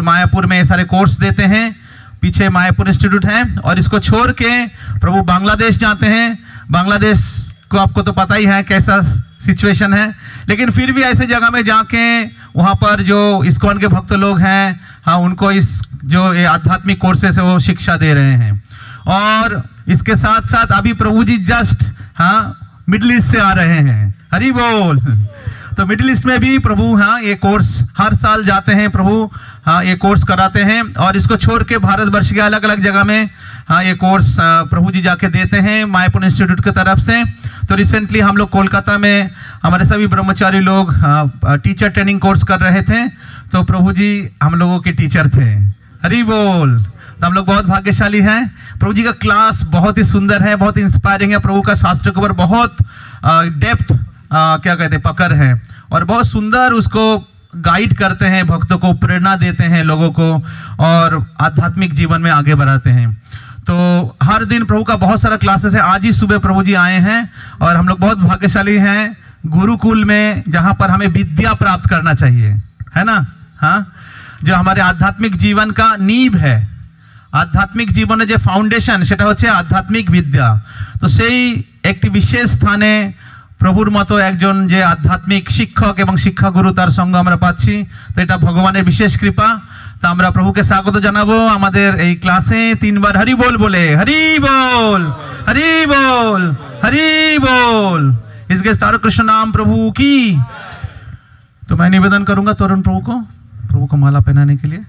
और मायापुर में ये सारे कोर्स देते हैं। पीछे मायापुर इंस्टीट्यूट है। और इसको छोड़ के प्रभु बांग्लादेश जाते हैं। बांग्लादेश को आपको तो पता ही है कैसा सिचुएशन है, लेकिन फिर भी ऐसे जगह में जाके वहाँ पर जो इस्कॉन के भक्त लोग हैं, हाँ, उनको इस जो ये आध्यात्मिक कोर्सेस है वो शिक्षा दे रहे हैं। और इसके साथ साथ अभी प्रभु जी जस्ट मिडिल ईस्ट से आ रहे हैं। हरी बोल। तो मिडिल ईस्ट में भी प्रभु ये कोर्स हर साल जाते हैं प्रभु, ये कोर्स कराते हैं। और इसको छोड़ के भारतवर्ष के अलग अलग जगह में ये कोर्स प्रभु जी जाके देते हैं मायापुर इंस्टीट्यूट की तरफ से। तो रिसेंटली हम लोग कोलकाता में हमारे सभी ब्रह्मचारी लोग टीचर ट्रेनिंग कोर्स कर रहे थे, तो प्रभु जी हम लोगों के टीचर थे। हरी बोल। तो हम लोग बहुत भाग्यशाली हैं। प्रभु जी का क्लास बहुत ही सुंदर है, बहुत इंस्पायरिंग है। प्रभु का शास्त्र के ऊपर बहुत डेप्थ क्या कहते हैं पकड़ है, और बहुत सुंदर उसको गाइड करते हैं, भक्तों को प्रेरणा देते हैं, लोगों को, और आध्यात्मिक जीवन में आगे बढ़ाते हैं। तो हर दिन प्रभु का बहुत सारा क्लासेस है। आज ही सुबह प्रभु जी आए हैं और हम लोग बहुत भाग्यशाली हैं गुरुकुल में, जहाँ पर हमें विद्या प्राप्त करना चाहिए, है ना। हाँ, जो हमारे आध्यात्मिक जीवन का नींव है, आध्यात्मिक जीवन जो फाउंडेशन সেটা হচ্ছে আধ্যাত্মিক বিদ্যা। তো সেই একটি বিশেষ স্থানে প্রভুর মতো একজন যে আধ্যাত্মিক শিক্ষক এবং শিক্ষাগুরু তার সঙ্গ আমরা পাচ্ছি, তো এটা ভগবানের বিশেষ কৃপা। তো আমরা প্রভুকে স্বাগত জানাবো আমাদের এই ক্লাসে। তিনবার হরি बोल बोले, हरी बोल, हरी बोल, हरी बोल। इसके सारे कृष्ण नाम प्रभु की। तो मैं निवेदन करूंगा तरुण प्रभु को माला पहनाने के लिए।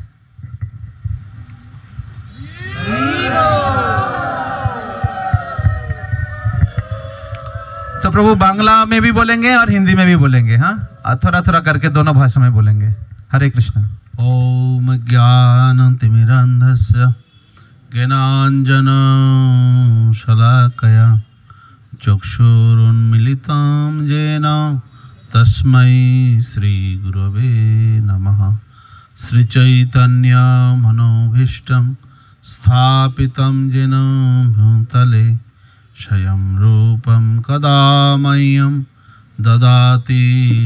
तो प्रभु बांग्ला में भी बोलेंगे और हिंदी में भी बोलेंगे। हाँ, थोड़ा थोड़ा करके दोनों भाषा में बोलेंगे। हरे कृष्ण। ओम ज्ञानतिमिरान्धस्य ज्ञानाञ्जन शलाकया चक्षुरुन्मिलितं येन तस्मै श्रीगुरवे नमः। श्रीचैतन्यमनोभीष्टं स्थापितं येन भूतले स्वयं रूपं कदा मह्यं ददाति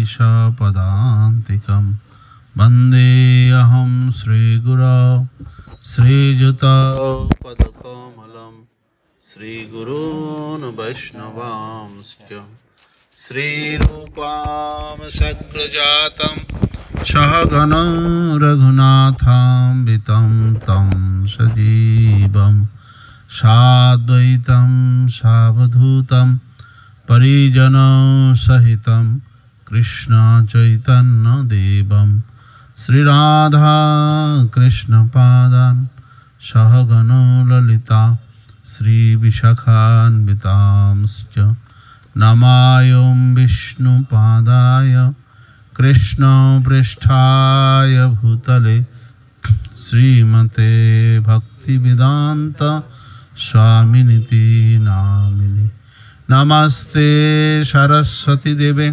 सपदान्तिकं। वन्देऽहं श्रीगुरो श्रीयुतपदकमलं श्रीगुरून् वैष्णवांश्च। श्रीरूपां सग्रजातं सहगण रघुनाथान्वितं तं सजीवं साद्वैतं सावधूतं परिजनसहितं कृष्ण चैतन्यदेवं श्रीराधा कृष्णपादान् सहगण ललिता श्रीविशाखान्वितांश्च। नमामि विष्णुपादाय कृष्णपृष्ठाय भूतले श्रीमते भक्तिवेदान्त स्वामिनिति नामिने। नमस्ते सरस्वती देवे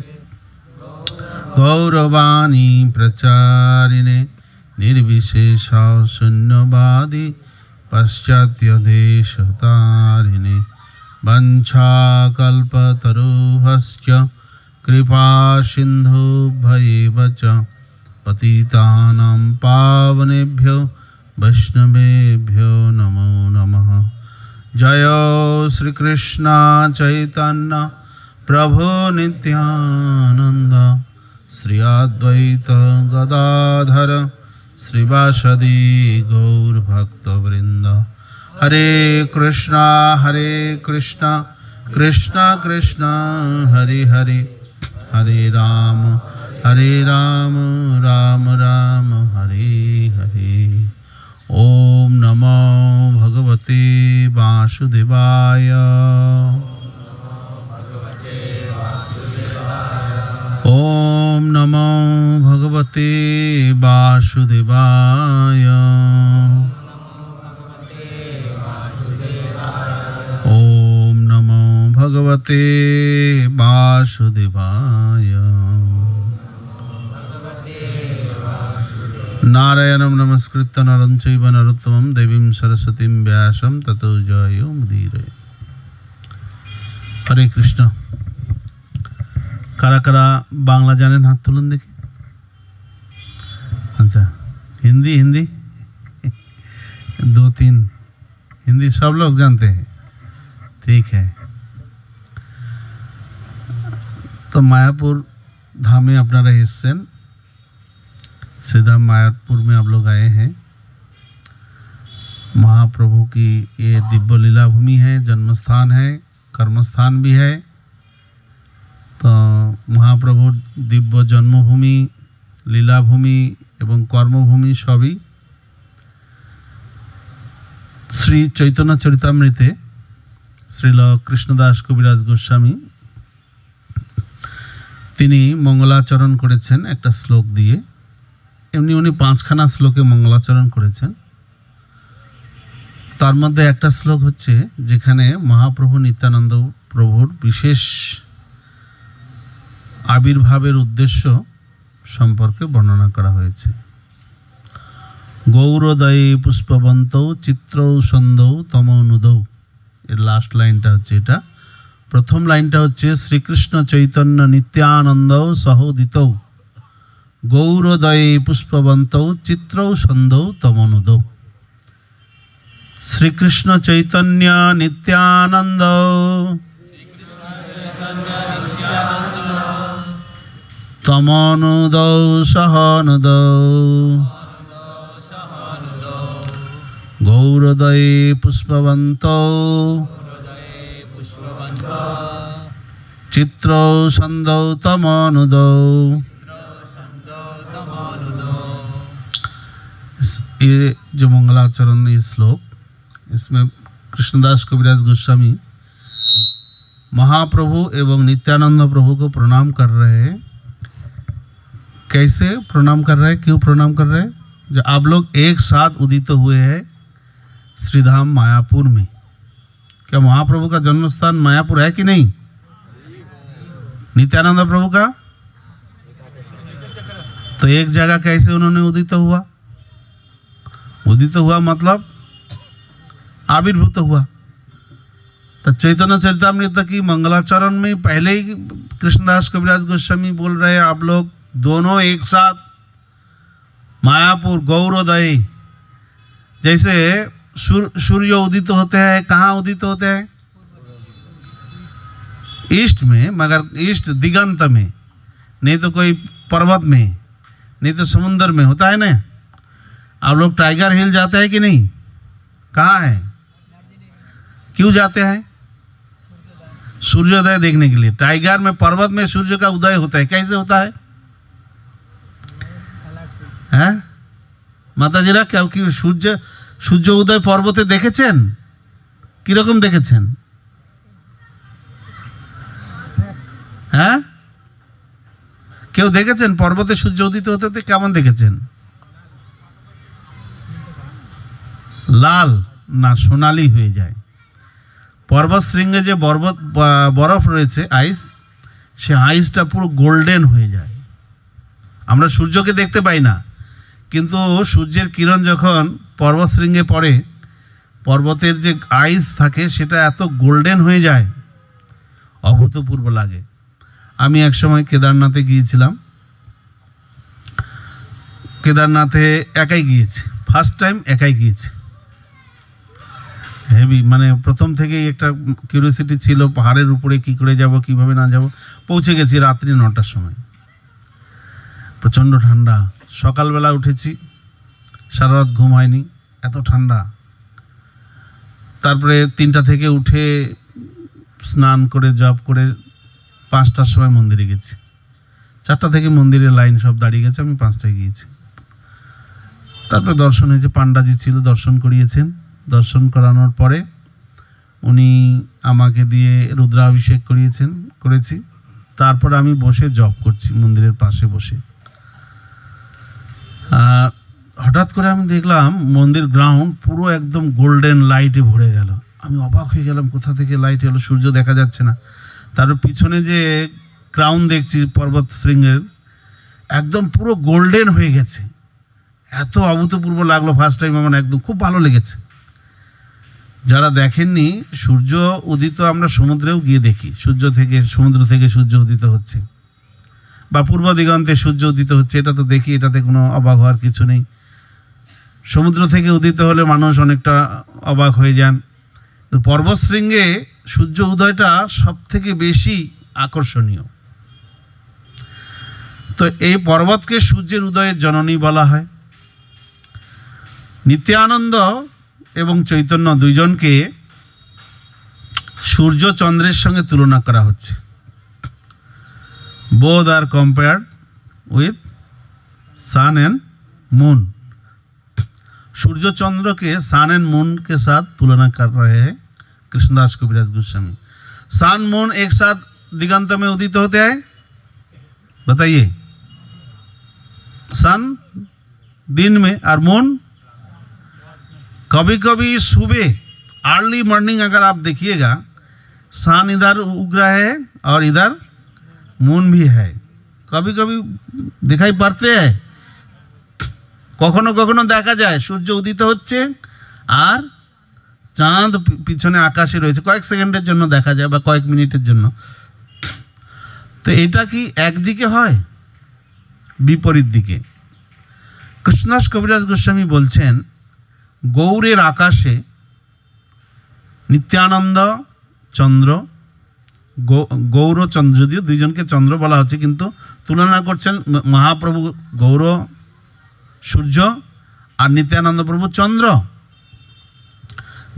गौरवाणी प्रचारिणे निर्विशेष शून्यवादी पाश्चात्य देशतारिणे। वंशाकल्पतरुभ्यश्च कृपा सिन्धुभ्येव च पतितानां पावनेभ्यो वैष्णवेभ्यो नमो नमः। जय श्री कृष्ण चैतन्य प्रभु नित्यानंद श्री अद्वैत गदाधर श्रीवासदि गौर भक्तवृंद। हरे कृष्णा कृष्ण कृष्ण हरे हरे, हरे राम राम राम हरे हरे। ओम नमो भगवते वासुदेवाय। ओम नमो भगवते वासुदेवाय। ओम नमो भगवते वासुदेवाय। नारायणं नमस्कृत्य नरं चैव नरोत्तमं देवीं सरस्वतीं व्यासं ततो जयो मुदीरये। हरे कृष्ण। কারা কারা বাংলা জানেন হাত তুলুন দেখি। আচ্ছা, हिंदी हिंदी 2-3 हिंदी सब लोग जानते हैं, ठीक है। तो मायापुर धाम में अपना एसें, सीधा मायापुर में आप लोग आए हैं। महाप्रभु की ये दिव्य लीला भूमि है, जन्म स्थान है, कर्मस्थान भी है। तो महाप्रभु दिव्य जन्मभूमि, लीलाभूमि एवं कर्मभूमि सभी श्री चैतन्य चरितामृते श्रील कृष्णदास कविराज गोस्वामी তিনি মঙ্গলাচরণ করেছেন একটা শ্লোক দিয়ে। এমনি উনি 5খানা শ্লোকে মঙ্গলাচরণ করেছেন। তার মধ্যে একটা শ্লোক হচ্ছে যেখানে মহাপ্রভু নিত্যানন্দ প্রভুর বিশেষ আবির্ভাবের উদ্দেশ্য সম্পর্কে বর্ণনা করা হয়েছে। গৌরোদয়ে পুষ্পবন্তৌ চিত্রৌ সন্দৌ তমনুদৌ, এর লাস্ট লাইনটা হচ্ছে এটা। প্রথম লাইনটা হচ্ছে শ্রীকৃষ্ণ চৈতন্য নিত্যানন্দ সহোদিতৌ গৌরোদয়ে পুষ্পবন্তৌ চিত্রৌ সন্দৌ তমনুদৌ। শ্রীকৃষ্ণ চৈতন্য নিত্যানন্দ তমনুদৌ সহনুদৌ গৌরোদয়ে পুষ্পবন্তৌ चित्रौ सन्दौ तमनुदौ। ये जो मंगलाचरण ये श्लोक, इसमें कृष्णदास कविराज गोस्वामी महाप्रभु एवं नित्यानंद प्रभु को प्रणाम कर रहे हैं। कैसे प्रणाम कर रहे हैं, क्यों प्रणाम कर रहे हैं? जो आप लोग एक साथ उदित हुए हैं श्रीधाम मायापुर में। क्या महाप्रभु का जन्म स्थान मायापुर है कि नहीं? नित्यानंद प्रभु का तो एक जगह कैसे उन्होंने उदित हुआ? उदित हुआ मतलब आविर्भूत हुआ। तो चैतन्य चरितामृत की मंगलाचरण में पहले ही कृष्णदास कविराज गोस्वामी बोल रहे हैं, आप लोग दोनों एक साथ मायापुर गौरोदय, जैसे सूर्य उदित होते हैं, कहाँ उदित होते हैं? ईस्ट में, मगर ईस्ट दिगंत में, नहीं तो कोई पर्वत में, नहीं तो समुद्र में होता है ना। आप लोग टाइगर हिल जाते हैं कि नहीं? कहाँ है, क्यों जाते हैं? सूर्योदय देखने के लिए। टाइगर में, पर्वत में सूर्य का उदय होता है, कैसे होता है? हैं মাতাজিরা, কেউ কি সূর্য উদয় পর্বতে দেখেছেন? কিরকম দেখেছেন? হ্যাঁ, কেউ দেখেছেন পর্বতে সূর্য উদিত হতে? কেমন দেখেছেন? লাল না সোনালি হয়ে যায়। পর্বত শৃঙ্গে যে বরফ রয়েছে, আইস, সে আইসটা পুরো গোল্ডেন হয়ে যায়। আমরা সূর্যকে দেখতে পাই না, কিন্তু সূর্যের কিরণ যখন পর্বত শৃঙ্গে পড়ে, পর্বতের যে আইস থাকে সেটা এত গোল্ডেন হয়ে যায়, অভূতপূর্ব লাগে। আমি এক সময় কেদারনাথে গিয়েছিলাম। কেদারনাথে একাই গিয়েছি, ফার্স্ট টাইম একাই গিয়েছি। হেভি, মানে প্রথম থেকেই একটা কিউরিওসিটি ছিল, পাহাড়ের উপরে কি করে যাব, কিভাবে না যাব। পৌঁছে গেছি রাত্রি 9টার সময়, প্রচণ্ড ঠান্ডা। সকালবেলা উঠেছি, সারা রাত ঘুম হয়নি, এত ঠান্ডা। তারপরে 3টা থেকে উঠে স্নান করে জপ করে 5টার সময় মন্দিরে গেছি। 4টা থেকে মন্দিরের লাইন সব দাঁড়িয়ে গেছে, আমি 5টায় গিয়েছি। তারপরে দর্শন হয়েছে, পান্ডাজি ছিল, দর্শন করিয়েছেন। দর্শন করানোর পরে উনি আমাকে দিয়ে রুদ্রাভিষেক করেছি। তারপর আমি বসে জপ করছি মন্দিরের পাশে বসে। হঠাৎ করে আমি দেখলাম মন্দির গ্রাউন্ড পুরো একদম গোল্ডেন লাইটে ভরে গেল। আমি অবাক হয়ে গেলাম, কোথা থেকে লাইট এলো, সূর্য দেখা যাচ্ছে না। তারপর পিছনে যে ক্রাউন দেখছি পর্বত শৃঙ্গের, একদম পুরো গোল্ডেন হয়ে গেছে। এত অভূতপূর্ব লাগলো, ফার্স্ট টাইম আমার একদম খুব ভালো লেগেছে। যারা দেখেননি, সূর্য উদিত আমরা সমুদ্রেও গিয়ে দেখি, সমুদ্র থেকে সূর্য উদিত হচ্ছে, বা পূর্ব দিগন্তে সূর্য উদিত হচ্ছে, এটা তো দেখি, এটাতে কোনো অবাক হওয়ার কিছু নেই। সমুদ্র থেকে উদিত হলে মানুষ অনেকটা অবাক হয়ে যান। পর্বতশৃঙ্গে সূর্য উদয়টা সব থেকে বেশি আকর্ষণীয়। তো এই পর্বতকে সূর্যের উদয়ের জননী বলা হয়। নিত্যানন্দ এবং চৈতন্য দুইজনকে সূর্য চন্দ্রের সঙ্গে তুলনা করা হচ্ছে। Both are compared with sun and moon. सूर्य चंद्र के सन एंड मून के साथ तुलना कर रहे हैं कृष्णदास कविराज गोस्वामी। सन मून एक साथ दिगंत में उदित होते हैं, बताइए। सन दिन में और मून कभी कभी सुबह अर्ली मॉर्निंग अगर आप देखिएगा सन इधर उग रहा है और इधर मून भी है। कभी कभी दिखाई पड़ते हैं, কখনো কখনো দেখা যায় সূর্য উদিত হচ্ছে আর চাঁদ পিছনে আকাশে রয়েছে, কয়েক সেকেন্ডের জন্য দেখা যায় বা কয়েক মিনিটের জন্য। তো এটা কি একদিকে হয়? বিপরীত দিকে। কৃষ্ণদাস কবিরাজ গোস্বামী বলছেন গৌরের আকাশে নিত্যানন্দ চন্দ্র, গৌর চন্দ্র, যদিও দুইজনকে চন্দ্র বলা হচ্ছে কিন্তু তুলনা করছেন মহাপ্রভু গৌর সূর্য আর নিত্যানন্দ প্রভু চন্দ্র।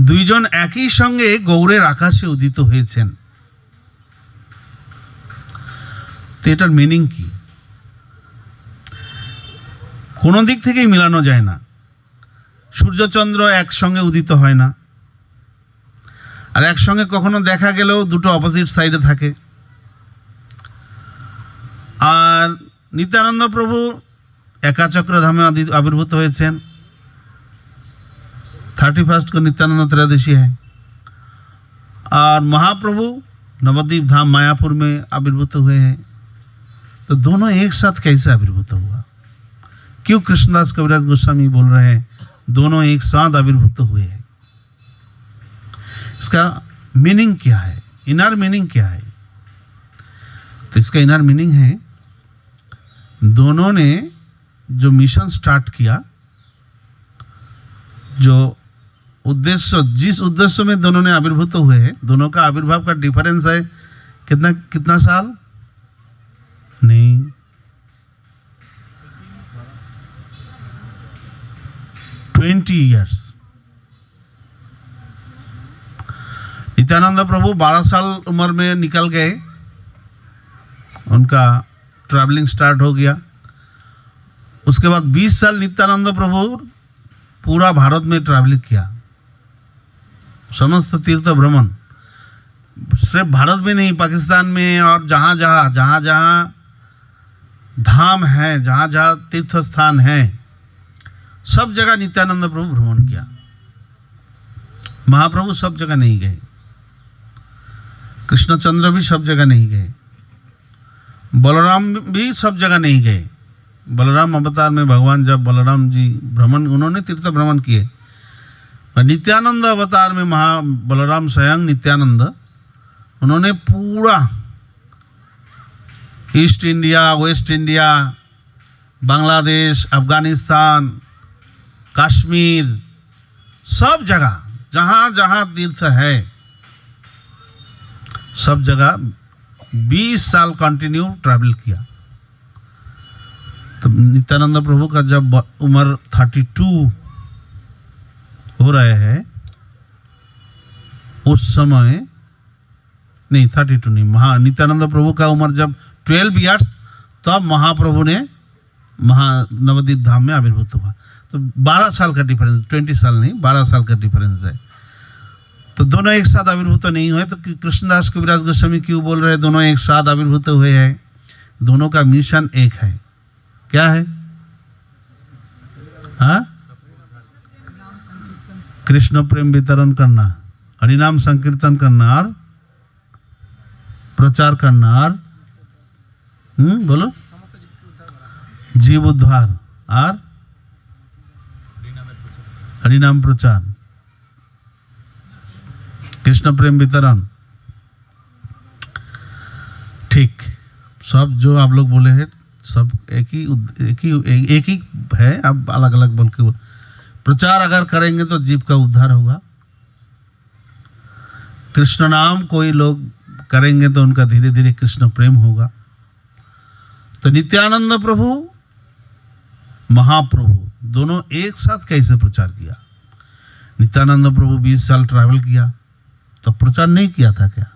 দুইজন একই সঙ্গে গৌরের আকাশে উদিত হয়েছেন। তো এটার মিনিং কি? কোনো দিক থেকেই মিলানো যায় না। সূর্যচন্দ্র একসঙ্গে উদিত হয় না, আর একসঙ্গে কখনো দেখা গেলেও দুটো অপোজিট সাইডে থাকে। আর নিত্যানন্দ প্রভু एकाचक्र धामे आविर्भूत हुए। 31 को नित्यानंद त्रयोदशी है और महाप्रभु नवद्वीप धाम मायापुर में आविर्भूत हुए हैं। तो दोनों एक साथ कैसे आविर्भूत हुआ? क्यों कृष्णदास कविराज गोस्वामी बोल रहे हैं दोनों एक साथ आविर्भूत हुए हैं? इसका मीनिंग क्या है? इनर मीनिंग क्या है? तो इसका इनर मीनिंग है दोनों ने जो मिशन स्टार्ट किया, जो उद्देश्य, जिस उद्देश्य में दोनों ने आविर्भूत हुए हैं, दोनों का आविर्भाव का डिफरेंस है कितना साल? नहीं, 20 years। नित्यानंद प्रभु 12 साल उम्र में निकल गए, उनका ट्रैवलिंग स्टार्ट हो गया। उसके बाद 20 साल नित्यानंद प्रभु पूरा भारत में ट्रैवलिंग किया, समस्त तीर्थ भ्रमण। सिर्फ भारत में नहीं, पाकिस्तान में और जहाँ जहाँ धाम है, जहाँ जहाँ तीर्थ स्थान है, सब जगह नित्यानंद प्रभु भ्रमण किया। महाप्रभु सब जगह नहीं गए, कृष्णचंद्र भी सब जगह नहीं गए, बलराम भी सब जगह नहीं गए। बलराम अवतार में भगवान जब बलराम जी भ्रमण, उन्होंने तीर्थ भ्रमण किए। नित्यानंद अवतार में बलराम स्वयं नित्यानंद, उन्होंने पूरा east India, waste India, Bangladesh, Afghanistan, Kashmir, सब जगह जहाँ जहाँ तीर्थ है सब जगह 20 साल कंटिन्यू ट्रैवल किया। तो नित्यानंद प्रभु का जब उम्र 32 हो रहे हैं, उस समय नहीं 32 नहीं, नित्यानंद प्रभु का उम्र जब 12 इयर्स, तब महाप्रभु ने नवद्वीप धाम में आविर्भूत हुआ। तो 12 साल का डिफरेंस, 20 साल नहीं 12 साल का डिफरेंस है। तो दोनों एक साथ आविर्भूत नहीं हुए। तो कृष्णदास कविराज गोस्वामी क्यों बोल रहे हैं दोनों एक साथ आविर्भूत हुए हैं? दोनों का मिशन एक है। क्या है? हाँ, कृष्ण प्रेम वितरण करना, हरिनाम संकीर्तन करना और प्रचार करना, और बोलो जीव उद्धार और हरिनाम प्रचार, कृष्ण प्रेम वितरण। ठीक, सब जो आप लोग बोले हैं सब एक ही है, अब अलग अलग बोल के प्रचार अगर करेंगे तो जीव का उद्धार होगा। कृष्ण नाम कोई लोग करेंगे तो उनका धीरे धीरे कृष्ण प्रेम होगा। तो नित्यानंद प्रभु महाप्रभु दोनों एक साथ कैसे प्रचार किया? नित्यानंद प्रभु 20 साल ट्रैवल किया तो प्रचार नहीं किया था क्या?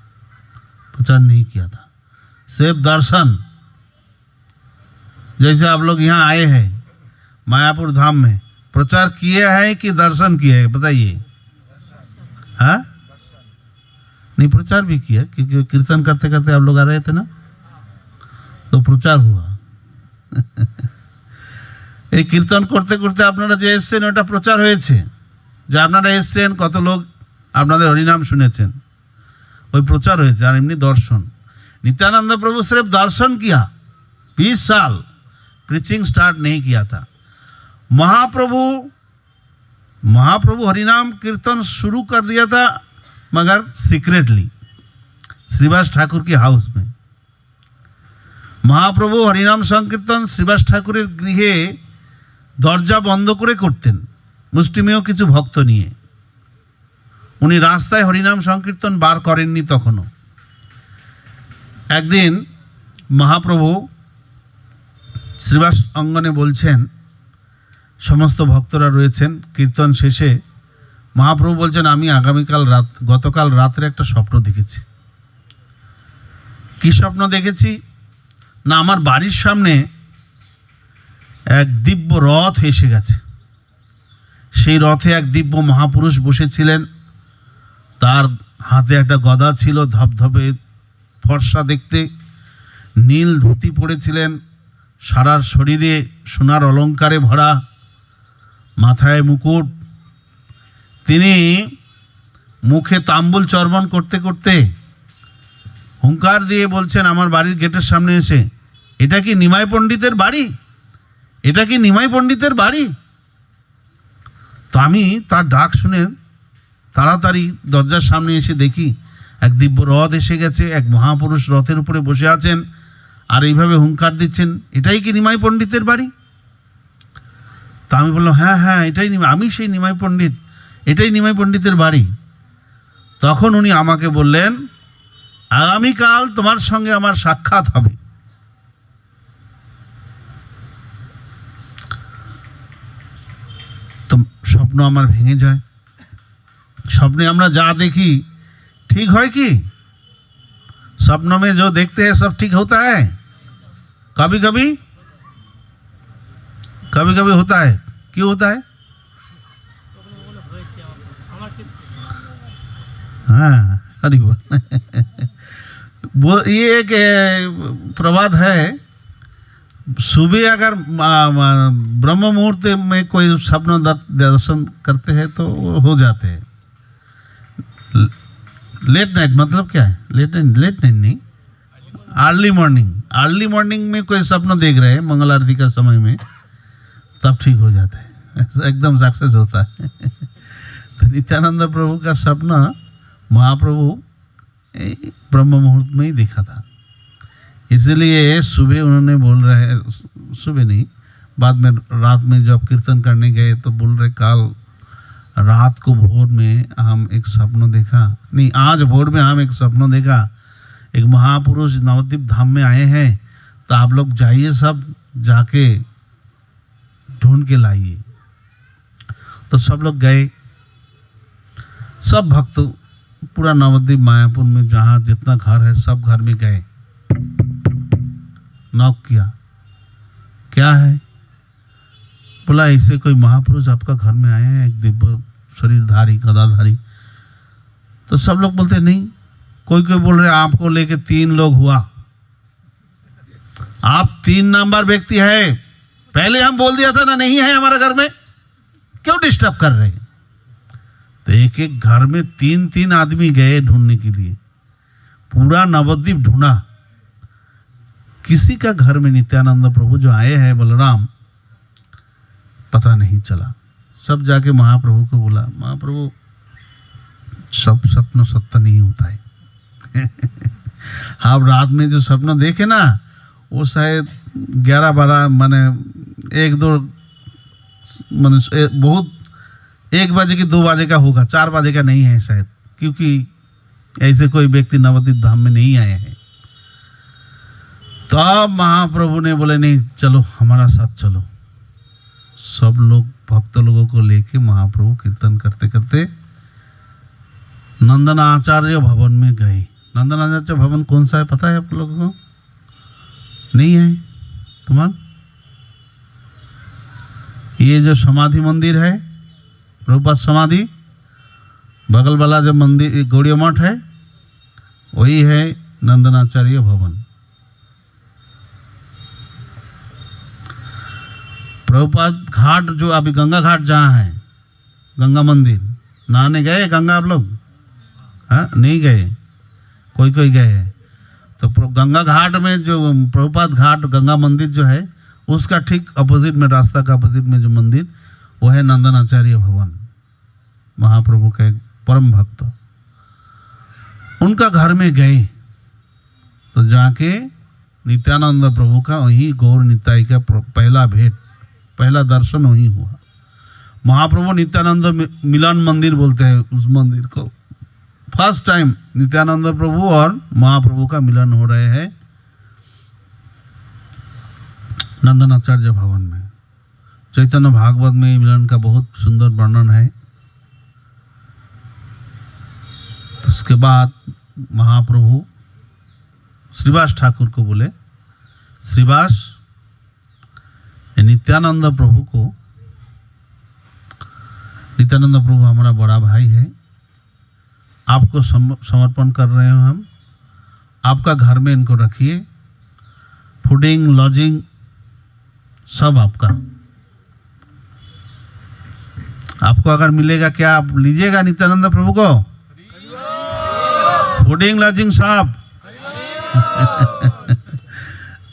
प्रचार नहीं किया था, सिर्फ दर्शन। जैसे आप लोग यहाँ आए हैं मायापुर धाम में, प्रचार किए हैं कि दर्शन किए हैं? बताइए। हाँ, नहीं, प्रचार भी किया, क्योंकि कीर्तन करते करते आप लोग आ रहे थे ना, तो प्रचार हुआ। এই কীর্তন করতে করতে আপনারা যে এসছেন ওটা প্রচার হয়েছে, যে আপনারা এসছেন, কত লোক আপনাদের হরিনাম শুনেছেন, ওই প্রচার হয়েছে। আর এমনি দর্শন, नित्यानंद प्रभु सिर्फ दर्शन किया, 20 साल प्रीचिंग स्टार्ट नहीं किया था। महाप्रभु हरिनाम कीर्तन शुरू कर दिया था, मगर सीक्रेटली श्रीवास ठाकुर के हाउस में। महाप्रभु हरिनाम संकीर्तन श्रीवास ठाकुरेर गृहे दरजा बंद करे करतें, मुष्टिमेय किछु भक्त निये। उनी रास्ताय हरिनाम संकीर्तन बार करेनনি तखनो। একদিন মহাপ্রভু শ্রীবাস অঙ্গনে বলছেন, সমস্ত ভক্তরা রয়েছেন, কীর্তন শেষে মহাপ্রভু বলছেন, আমি গতকাল রাত্রে একটা স্বপ্ন দেখেছি। কি স্বপ্ন দেখেছি? না, আমার বাড়ির সামনে এক দিব্য রথ এসে গেছে। সেই রথে এক দিব্য মহাপুরুষ বসেছিলেন, তার হাতে একটা গদা ছিল, ধবধবে ফর্সা দেখতে, নীল ধুতি পরেছিলেন, সারা শরীরে সোনার অলঙ্কারে ভরা, মাথায় মুকুট। তিনি মুখে তাম্বুল চর্বণ করতে করতে হুঙ্কার দিয়ে বলছেন আমার বাড়ির গেটের সামনে এসে, এটা কি নিমাই পণ্ডিতের বাড়ি? এটা কি নিমাই পণ্ডিতের বাড়ি? তো আমি তার ডাক শুনে তাড়াতাড়ি দরজার সামনে এসে দেখি এক দিব্য রথ এসে গেছে, এক মহাপুরুষ রথের উপরে বসে আছেন, আর এইভাবে হুঙ্কার দিচ্ছেন, এটাই কি নিমাই পণ্ডিতের বাড়ি? তা আমি বললাম, হ্যাঁ হ্যাঁ, এটাই আমি সেই নিমাই পণ্ডিত, এটাই নিমাই পণ্ডিতের বাড়ি। তখন উনি আমাকে বললেন, আগামীকাল তোমার সঙ্গে আমার সাক্ষাৎ হবে। তো স্বপ্ন আমার ভেঙে যায়। স্বপ্নে আমরা যা দেখি ठीक है कि सपनों में जो देखते हैं सब ठीक होता है? कभी कभी होता है। क्यों होता है? हाँ, अरे वो ये एक प्रवाद है, सुबह अगर ब्रह्म मुहूर्त में कोई सपन दर्शन करते हैं तो हो जाते हैं। लेट नाइट मतलब क्या है? लेट नाइट नहीं, अर्ली मॉर्निंग में कोई सपना देख रहे हैं मंगल आरती का समय में, तब ठीक हो जाता है, एकदम सक्सेस होता है। तो नित्यानंद प्रभु का सपना महाप्रभु ब्रह्म मुहूर्त में ही देखा था, इसलिए सुबह उन्होंने बोल रहे, सुबह नहीं, बाद में रात में जब कीर्तन करने गए तो बोल रहे, काल रात को भोर में हम एक सपना देखा, नहीं आज भोर में हम एक सपना देखा, एक महापुरुष नवद्वीप धाम में आए हैं, तो आप लोग जाइए, सब जाके ढूंढ के लाइए। तो सब लोग गए, सब भक्त पूरा नवद्वीप मायापुर में जहाँ जितना घर है सब घर में गए, नॉक किया, क्या है? बोला ऐसे कोई महापुरुष आपका घर में आए हैं, एक दिव्य शरीरधारी गदाधारी। तो सब लोग बोलते नहीं, कोई बोल रहे आपको लेके 3 लोग हुआ, आप 3 नंबर व्यक्ति है, पहले हम बोल दिया था ना नहीं है हमारे घर में, क्यों डिस्टर्ब कर रहे हैं? तो एक एक घर में 3 आदमी गए ढूंढने के लिए, पूरा नवद्वीप ढूंढा, किसी का घर में नित्यानंद प्रभु जो आए हैं बलराम पता नहीं चला। सब जाके महाप्रभु को बोला, महाप्रभु सब सपना सत्य नहीं होता है। आप रात में जो सपना देखे ना, वो शायद 11-12 माने 1-2 माने बहुत 1 बजे की 2 बजे का होगा, 4 बजे का नहीं है शायद, क्योंकि ऐसे कोई व्यक्ति नवद्वीप धाम में नहीं आए हैं। तब महाप्रभु ने बोले नहीं चलो हमारा साथ चलो। सब लोग भक्त लोगों को लेके महाप्रभु कीर्तन करते करते नंदनाचार्य भवन में गए। नंदनाचार्य भवन कौन सा है पता है आप लोगों को? नहीं है तुम्हारा? ये जो समाधि मंदिर है, प्रभुपाद समाधि, बगल वाला जो मंदिर गौड़िया मठ है, वही है नंदनाचार्य भवन। प्रभुपाद घाट जो अभी गंगा घाट जहाँ है, गंगा मंदिर, नहाने गए गंगा आप लोग? हाँ नहीं गए, कोई कोई गए हैं। तो गंगा घाट में जो प्रभुपाद घाट गंगा मंदिर जो है, उसका ठीक अपोजिट में, रास्ता का अपोजिट में जो मंदिर, वो है नंदनाचार्य भवन। महाप्रभु के परम भक्त, उनका घर में गए तो जाके नित्यानंद प्रभु का वही गौर निताई का पहला भेंट, पहला दर्शन वही हुआ। महाप्रभु नित्यानंद मिलन मंदिर बोलते हैं उस मंदिर को। फर्स्ट टाइम नित्यानंद प्रभु और महाप्रभु का मिलन हो रहे हैं नंदनाचार्य भवन में। चैतन्य भागवत में मिलन का बहुत सुंदर वर्णन है। तो उसके बाद महाप्रभु श्रीवास ठाकुर को बोले, श्रीवास नित्यानंद प्रभु को, नित्यानंद प्रभु हमारा बड़ा भाई है, आपको समर्पण कर रहे हैं हम, आपका घर में इनको रखिए, फूडिंग लॉजिंग सब आपका, आपको अगर मिलेगा क्या आप लीजिएगा नित्यानंद प्रभु को? फूडिंग लॉजिंग सब।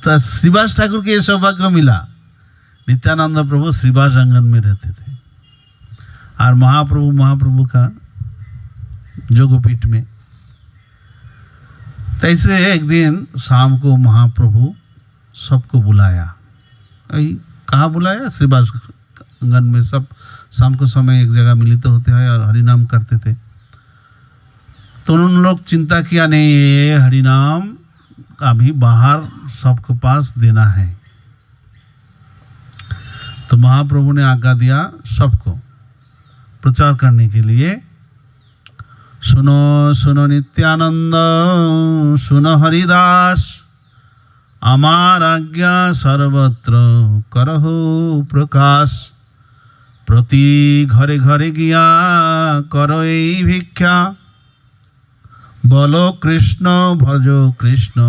तो श्रीवास ठाकुर के सौभाग्य मिला, नित्यानंद प्रभु श्रीवास आंगन में रहते थे और महाप्रभु का जोगपीठ में। तैसे एक दिन शाम को महाप्रभु सबको बुलाया। कहाँ बुलाया? श्रीवास आंगन में। सब शाम को समय एक जगह मिलित होते हैं और हरिनाम करते थे। तो उन लोग चिंता किया, नहीं ये हरिनाम अभी बाहर सबके पास देना है। तो महाप्रभु ने आज्ञा दिया सबको प्रचार करने के लिए, सुनो सुनो नित्यानंद, सुनो हरिदास, अमार आज्ञा सर्वत्र करहो प्रकाश, प्रति घरे घरे गिया करो এই भिक्षा, बोलो कृष्ण भजो कृष्ण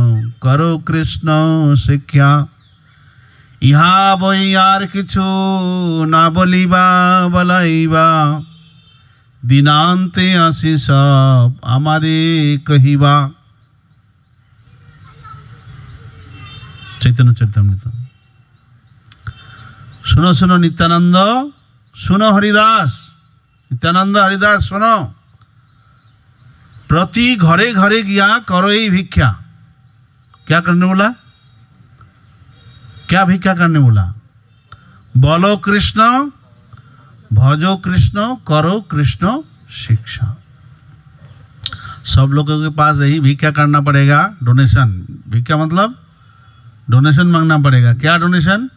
करो कृष्ण शिक्षा, ইহা বই আর কিছু না বলিবা বলাইবা, দিনান্তে আসি সব আমারে কহিবা। चैतन्य चरितामृत। सुनो सुनो नित्यानंद, सुनो हरिदास, नित्यानंद हरिदास सुनो, प्रति घरे घरे गया करो ही भिक्षा। क्या करने बोला? क्या भिक्षा करने बोला? बोलो कृष्ण भजो कृष्ण करो कृष्ण शिक्षा। सब लोगों के पास यही भिक्षा करना पड़ेगा, डोनेशन। भिक्षा मतलब डोनेशन मांगना पड़ेगा। क्या डोनेशन?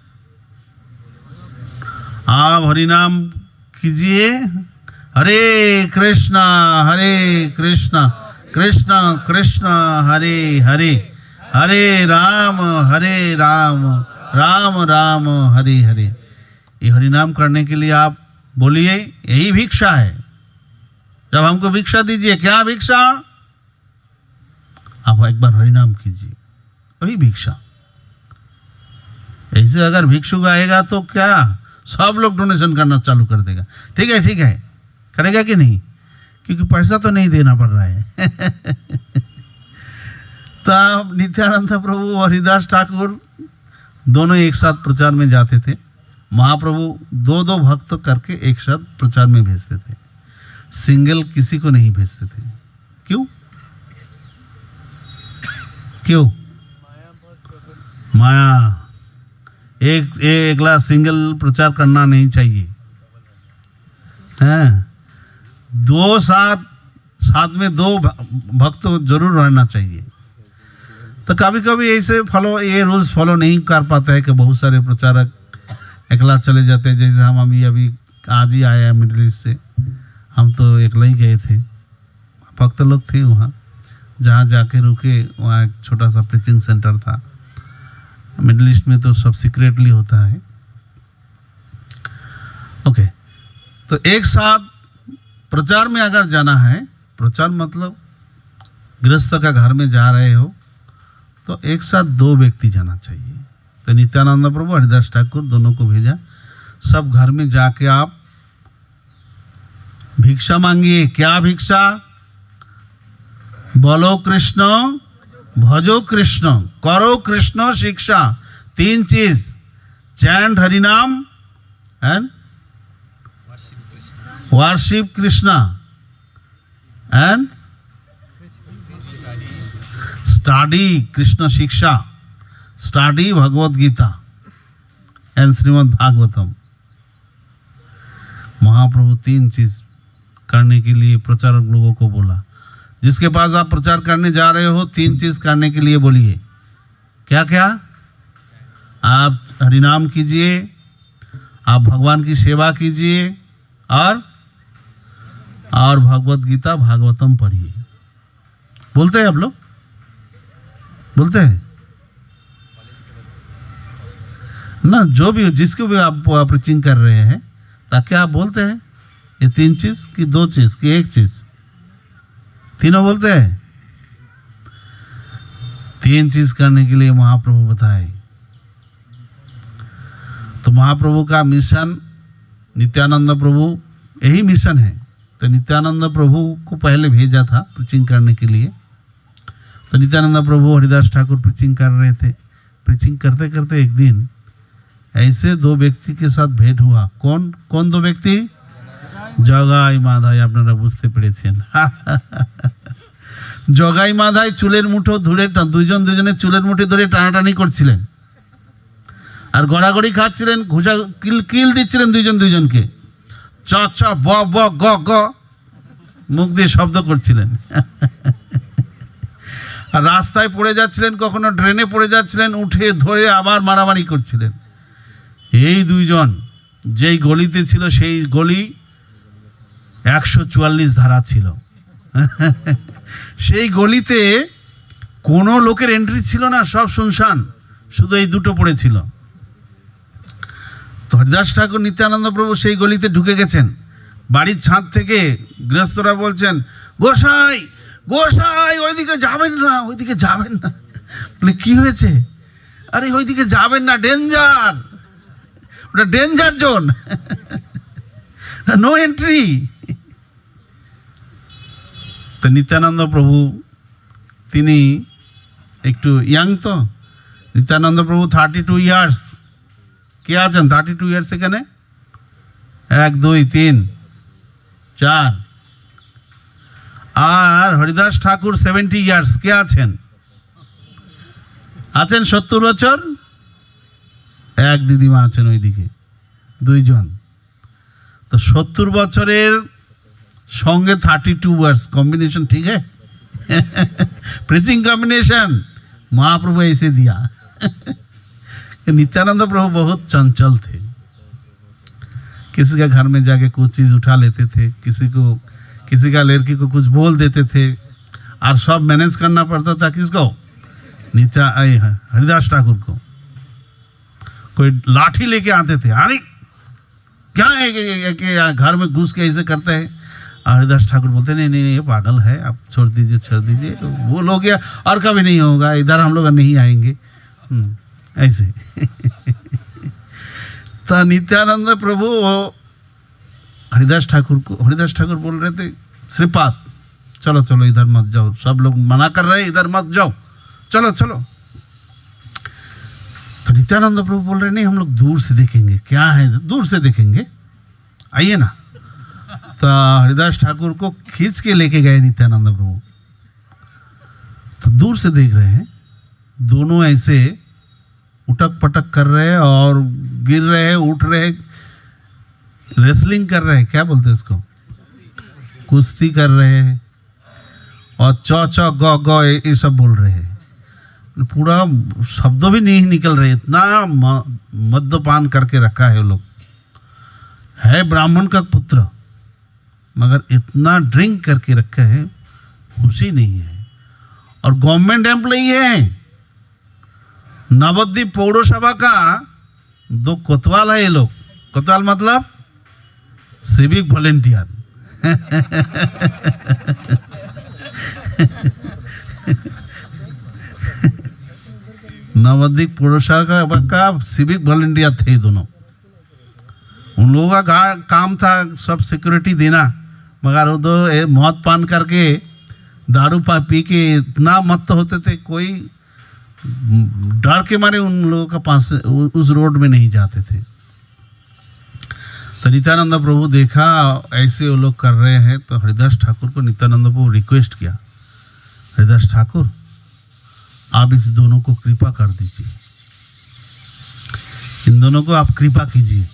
आप हरिनाम कीजिए, हरे कृष्णा कृष्ण कृष्ण हरे हरे, हरे राम राम राम हरे हरे। ये हरिनाम करने के लिए आप बोलिए यही भिक्षा है। जब हमको भिक्षा दीजिए, क्या भिक्षा? आप एक बार हरिनाम कीजिए, वही भिक्षा। ऐसे अगर भिक्षुक आएगा तो क्या सब लोग डोनेशन करना चालू कर देगा। ठीक है, करेगा कि नहीं? क्योंकि पैसा तो नहीं देना पड़ रहा है। तब नित्यानंद प्रभु और हरिदास ठाकुर दोनों एक साथ प्रचार में जाते थे। महाप्रभु दो दो भक्त करके एक साथ प्रचार में भेजते थे, सिंगल किसी को नहीं भेजते थे। क्यों? माया। एकला सिंगल प्रचार करना नहीं चाहिए। हैं, दो साथ में दो भक्त जरूर रहना चाहिए। तो कभी कभी ऐसे ये रूल्स फॉलो नहीं कर पाता है कि बहुत सारे प्रचारक अकेला चले जाते हैं। जैसे हम अभी आज ही आए हैं मिडिल ईस्ट से, हम तो अकेला ही गए थे। भक्त लोग थे वहाँ, जहाँ जाके रुके वहाँ एक छोटा सा प्रीचिंग सेंटर था। मिडिल ईस्ट में तो सब सीक्रेटली होता है। ओके, तो एक साथ प्रचार में अगर जाना है, प्रचार मतलब गृहस्थ का घर में जा रहे हो तो एक साथ दो व्यक्ति जाना चाहिए। तो नित्यानंद प्रभु हरिदास ठाकुर दोनों को भेजा। सब घर में जाके आप भिक्षा मांगिए। क्या भिक्षा? बोलो कृष्ण, भजो कृष्ण, करो कृष्ण शिक्षा। 3 चीज, chant harinam and worship Krishna and study Krishna shiksha, study Bhagavad Gita and Shrimad Bhagavatam. Mahaprabhu 3 चीज करने के लिए प्रचारक लोगों को बोला। जिसके पास आप प्रचार करने जा रहे हो 3 चीज करने के लिए बोलिए। क्या क्या? आप हरिनाम कीजिए, आप भगवान की सेवा कीजिए और भगवत गीता भागवतम पढ़िए। बोलते हैं आप लोग? बोलते हैं ना? जो भी जिसको भी आप प्रीचिंग कर रहे हैं, ताकि आप बोलते हैं ये 3 चीज कि 2 चीज कि 1 चीज? तीनों बोलते हैं। 3 चीज करने के लिए महाप्रभु बताए। तो महाप्रभु का मिशन, नित्यानंद प्रभु यही मिशन है। तो नित्यानंद प्रभु को पहले भेजा था प्रीचिंग करने के लिए। तो नित्यानंद प्रभु हरिदास ठाकुर प्रीचिंग कर रहे थे। प्रीचिंग करते करते एक दिन ऐसे 2 व्यक्ति के साथ भेंट हुआ। कौन 2 व्यक्ति? जगाई माधाई। আপনারা বুঝতে পেরেছেন। জগাই মাধাই চুলের মুঠো ধরে দুজনের চুলের মুঠো ধরে টানাটানি করছিলেন আর গড়াগড়ি খাচ্ছিলেন, ঘুষা কিল দিচ্ছিলেন দুজনকে। চ চ ব ব গ গ মুখ দিয়ে শব্দ করছিলেন। আর রাস্তায় পড়ে যাচ্ছিলেন, কখনো ড্রেনে পড়ে যাচ্ছিলেন, উঠে ধরে আবার মারামারি করছিলেন। এই 2 জন যেই গলিতে ছিল সেই গলি 144 ধারা ছিল। সেই গলিতে কোনো লোকের এন্ট্রি ছিল না, সব শুনশান, শুধু এই 2টো পড়েছিল। তো হরিদাস ঠাকুর নিত্যানন্দ প্রভু সেই গলিতে ঢুকে গেছেন। বাড়ির ছাদ থেকে গৃহস্থরা বলছেন, গোসাই গোসাই ওইদিকে যাবেন না, ওইদিকে যাবেন না। বলে কি হয়েছে? আরে ওইদিকে যাবেন না, ডেঞ্জার, ওটা ডেঞ্জার জোন, নো এন্ট্রি। তো নিত্যানন্দ প্রভু তিনি একটু ইয়াং, তো নিত্যানন্দ প্রভু 32 ইয়ার্স। কে আছেন 32 ইয়ার্স এখানে? 1 2 3 4। আর হরিদাস ঠাকুর 70 ইয়ার্স। কে আছেন? 70 বছর। এক দিদিমা আছেন ওইদিকে, 2 জন। তো 70 বছরের সঙ্গে 32 ইয়ার্স कॉम्बिनेशन ठीक है। प्रीचिंग कॉम्बिनेशन महाप्रभु ऐसे दिया। नित्यानंद प्रभु बहुत चंचल थे। किसी के घर में जाके कुछ चीज़ उठा लेते थे, किसी का लड़की को कुछ बोल देते थे, और सब मैनेज करना पड़ता था किसको? हरिदास ठाकुर को। कोई लाठी लेके आते थे, अरे क्या है कि घर में घुस के ऐसे करते हैं। हरिदास ठाकुर बोलते नहीं ये पागल है, आप छोड़ दीजिए, वो लोग गया और कभी नहीं होगा, इधर हम लोग नहीं आएंगे, ऐसे। तो नित्यानंद प्रभु हरिदास ठाकुर बोल रहे थे, श्रीपाद चलो चलो इधर मत जाओ, सब लोग मना कर रहे हैं इधर मत जाओ, चलो चलो। तो नित्यानंद प्रभु बोल रहे नहीं हम लोग दूर से देखेंगे, क्या है दूर से देखेंगे, आइए ना। तो हरिदास ठाकुर को खींच के लेके गए नित्यानंद प्रभु। तो दूर से देख रहे हैं दोनों ऐसे उटक पटक कर रहे हैं और गिर रहे हैं, उठ रहे हैं। रेसलिंग कर रहे हैं, क्या बोलते हैं इसको, कुश्ती कर रहे हैं, और चौ चौ गौ गौ ये सब बोल रहे हैं, पूरा शब्द भी नहीं निकल रहे, इतना मद्यपान करके रखा है वो लोग। है ब्राह्मण का पुत्र मगर इतना ड्रिंक करके रखा है, खुशी नहीं है। और गवर्नमेंट एम्प्लॉई है, नवद्वीप पौरसभा का 2 कोतवाल है ये लोग। कोतवाल मतलब सिविक वॉलेंटियर। नवद्वीप पौरसभा का सिविक वॉलेंटियर थे दोनों। उन लोगों का काम था सब सिक्योरिटी देना, मगर वो तो मौत पान करके दारू पी के इतना मत्त होते थे, कोई डर के मारे उन लोगों का पास उस रोड में नहीं जाते थे। तो नित्यानंद प्रभु देखा ऐसे वो लोग कर रहे हैं, तो हरिदास ठाकुर को नित्यानंद प्रभु रिक्वेस्ट किया, हरिदास ठाकुर आप इस दोनों को कृपा कर दीजिए, इन दोनों को आप कृपा कीजिए।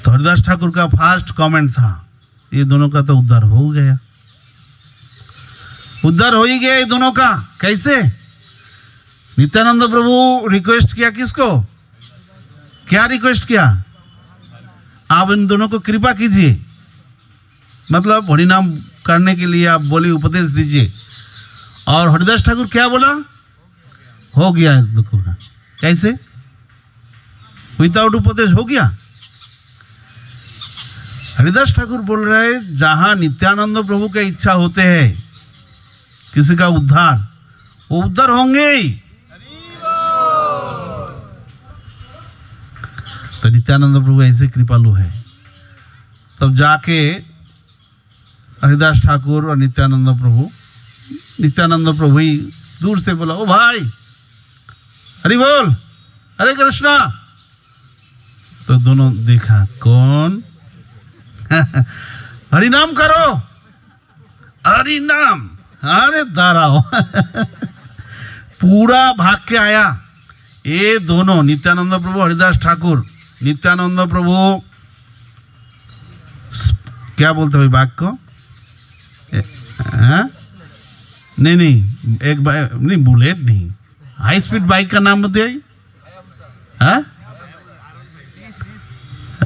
तो हरिदास ठाकुर का फर्स्ट कमेंट था, ये दोनों का तो उद्धार हो गया, उद्धार हो ही गया ये दोनों का। कैसे? नित्यानंद प्रभु रिक्वेस्ट किया किसको, क्या रिक्वेस्ट किया, आप इन दोनों को कृपा कीजिए, मतलब हरिनाम करने के लिए आप बोली उपदेश दीजिए। और हरिदास ठाकुर क्या बोला, हो गया इन लोगों का। कैसे? विदाउट उपदेश हो गया। हरिदास ठाकुर बोल रहे हैं जहां नित्यानंद प्रभु की इच्छा होते हैं किसी का उद्धार, वो उद्धार होंगे ही। तो नित्यानंद प्रभु ऐसे कृपालु है। तब जाके हरिदास ठाकुर और नित्यानंद प्रभु ही दूर से बोला, ओ भाई हरि बोल, हरे कृष्णा। तो दोनों देखा कौन, हरि नाम करो, हरि नाम, अरे दाराओ। पूरा भाग के आया ये दोनों, नित्यानंद प्रभु हरिदास ठाकुर। नित्यानंद प्रभु क्या बोलते भाई बाइक को, नहीं एक नहीं, बुलेट नहीं, हाई स्पीड बाइक का नाम बताइए,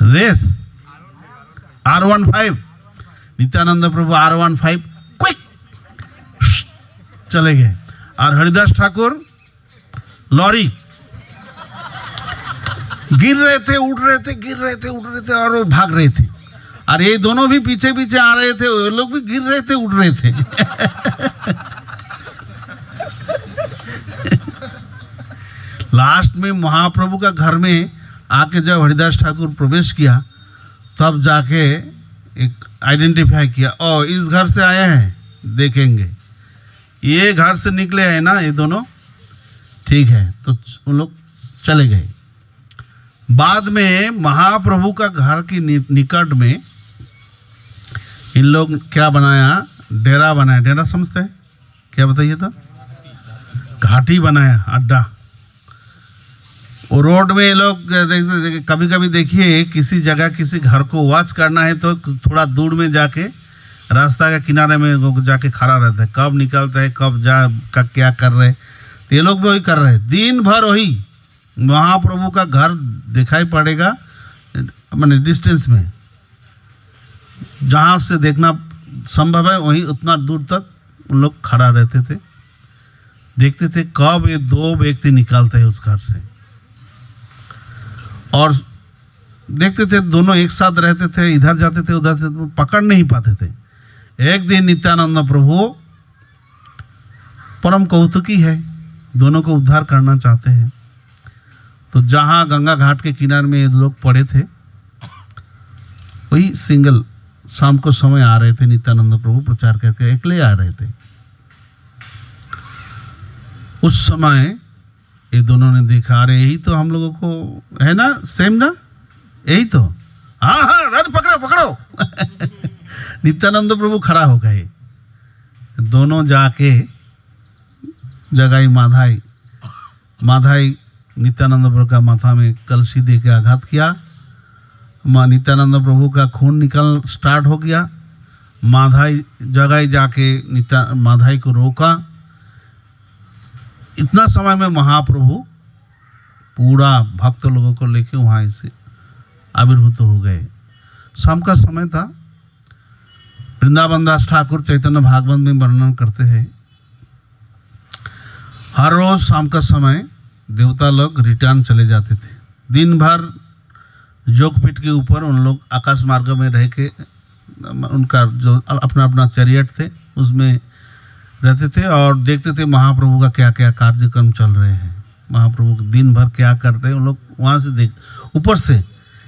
रेस R15। नित्यानंद प्रभु R15 क्विक चले गए, और हरिदास ठाकुर लॉरी, गिर रहे थे उड़ रहे थे, गिर रहे थे उड़ रहे थे, और वो भाग रहे थे। और ये दोनों भी पीछे पीछे आ रहे थे, वो लोग भी गिर रहे थे उड़ रहे थे। लास्ट में महाप्रभु का घर में आके जब हरिदास ठाकुर प्रवेश किया, तब जाके एक आइडेंटिफाई किया, ओ इस घर से आए हैं, देखेंगे ये घर से निकले हैं ना ये दोनों, ठीक है। तो उन लोग चले गए। बाद में महाप्रभु का घर की निकट में इन लोग क्या बनाया, डेरा बनाया। डेरा समझते हैं क्या, बताइए तो, घाटी बनाया, अड्डा। और रोड में ये लोग कभी कभी देखिए किसी जगह किसी घर को वॉच करना है तो थोड़ा दूर में जाके रास्ता के किनारे में जाके खड़ा रहता है, कब निकलता है कब का क्या कर रहे। तो ये लोग भी वही कर रहे हैं, दिन भर वही महाप्रभु का घर दिखाई पड़ेगा, मैंने डिस्टेंस में जहाँ से देखना संभव है वहीं उतना दूर तक उन लोग खड़ा रहते थे, देखते थे कब ये 2 व्यक्ति निकालते हैं उस घर से। और देखते थे दोनों एक साथ रहते थे, इधर जाते थे उधर से, पकड़ नहीं पाते थे। एक दिन नित्यानंद प्रभु परम कौतुकी है, दोनों को उद्धार करना चाहते हैं। तो जहाँ गंगा घाट के किनारे में ये लोग पड़े थे, वही सिंगल शाम को समय आ रहे थे, नित्यानंद प्रभु प्रचार करके अकेले आ रहे थे। उस समय ये दोनों ने देखा, अरे यही तो हम लोगों को है ना, सेम ना, यही तो, हाँ हाँ अरे पकड़ो पकड़ो। नित्यानंद प्रभु खड़ा हो गए, दोनों जाके जगाई माधाई नित्यानंद प्रभु का माथा में कलशी दे के आघात किया। नित्यानंद प्रभु का खून निकल स्टार्ट हो गया। माधाई जगह जाके माधाई को रोका। इतना समय में महाप्रभु पूरा भक्त लोगों को लेके वहाँ से आविर्भूत हो गए। शाम का समय था। वृंदावन दास ठाकुर चैतन्य भागवत में वर्णन करते हैं, हर रोज शाम का समय देवता लोग रिटर्न चले जाते थे। दिन भर जोगपीठ के ऊपर उन लोग आकाश मार्ग में रह के उनका जो अपना अपना चैरियट थे उसमें रहते थे और देखते थे महाप्रभु का क्या क्या कार्यक्रम चल रहे हैं, महाप्रभु दिन भर क्या करते हैं। उन लोग वहाँ से देख ऊपर से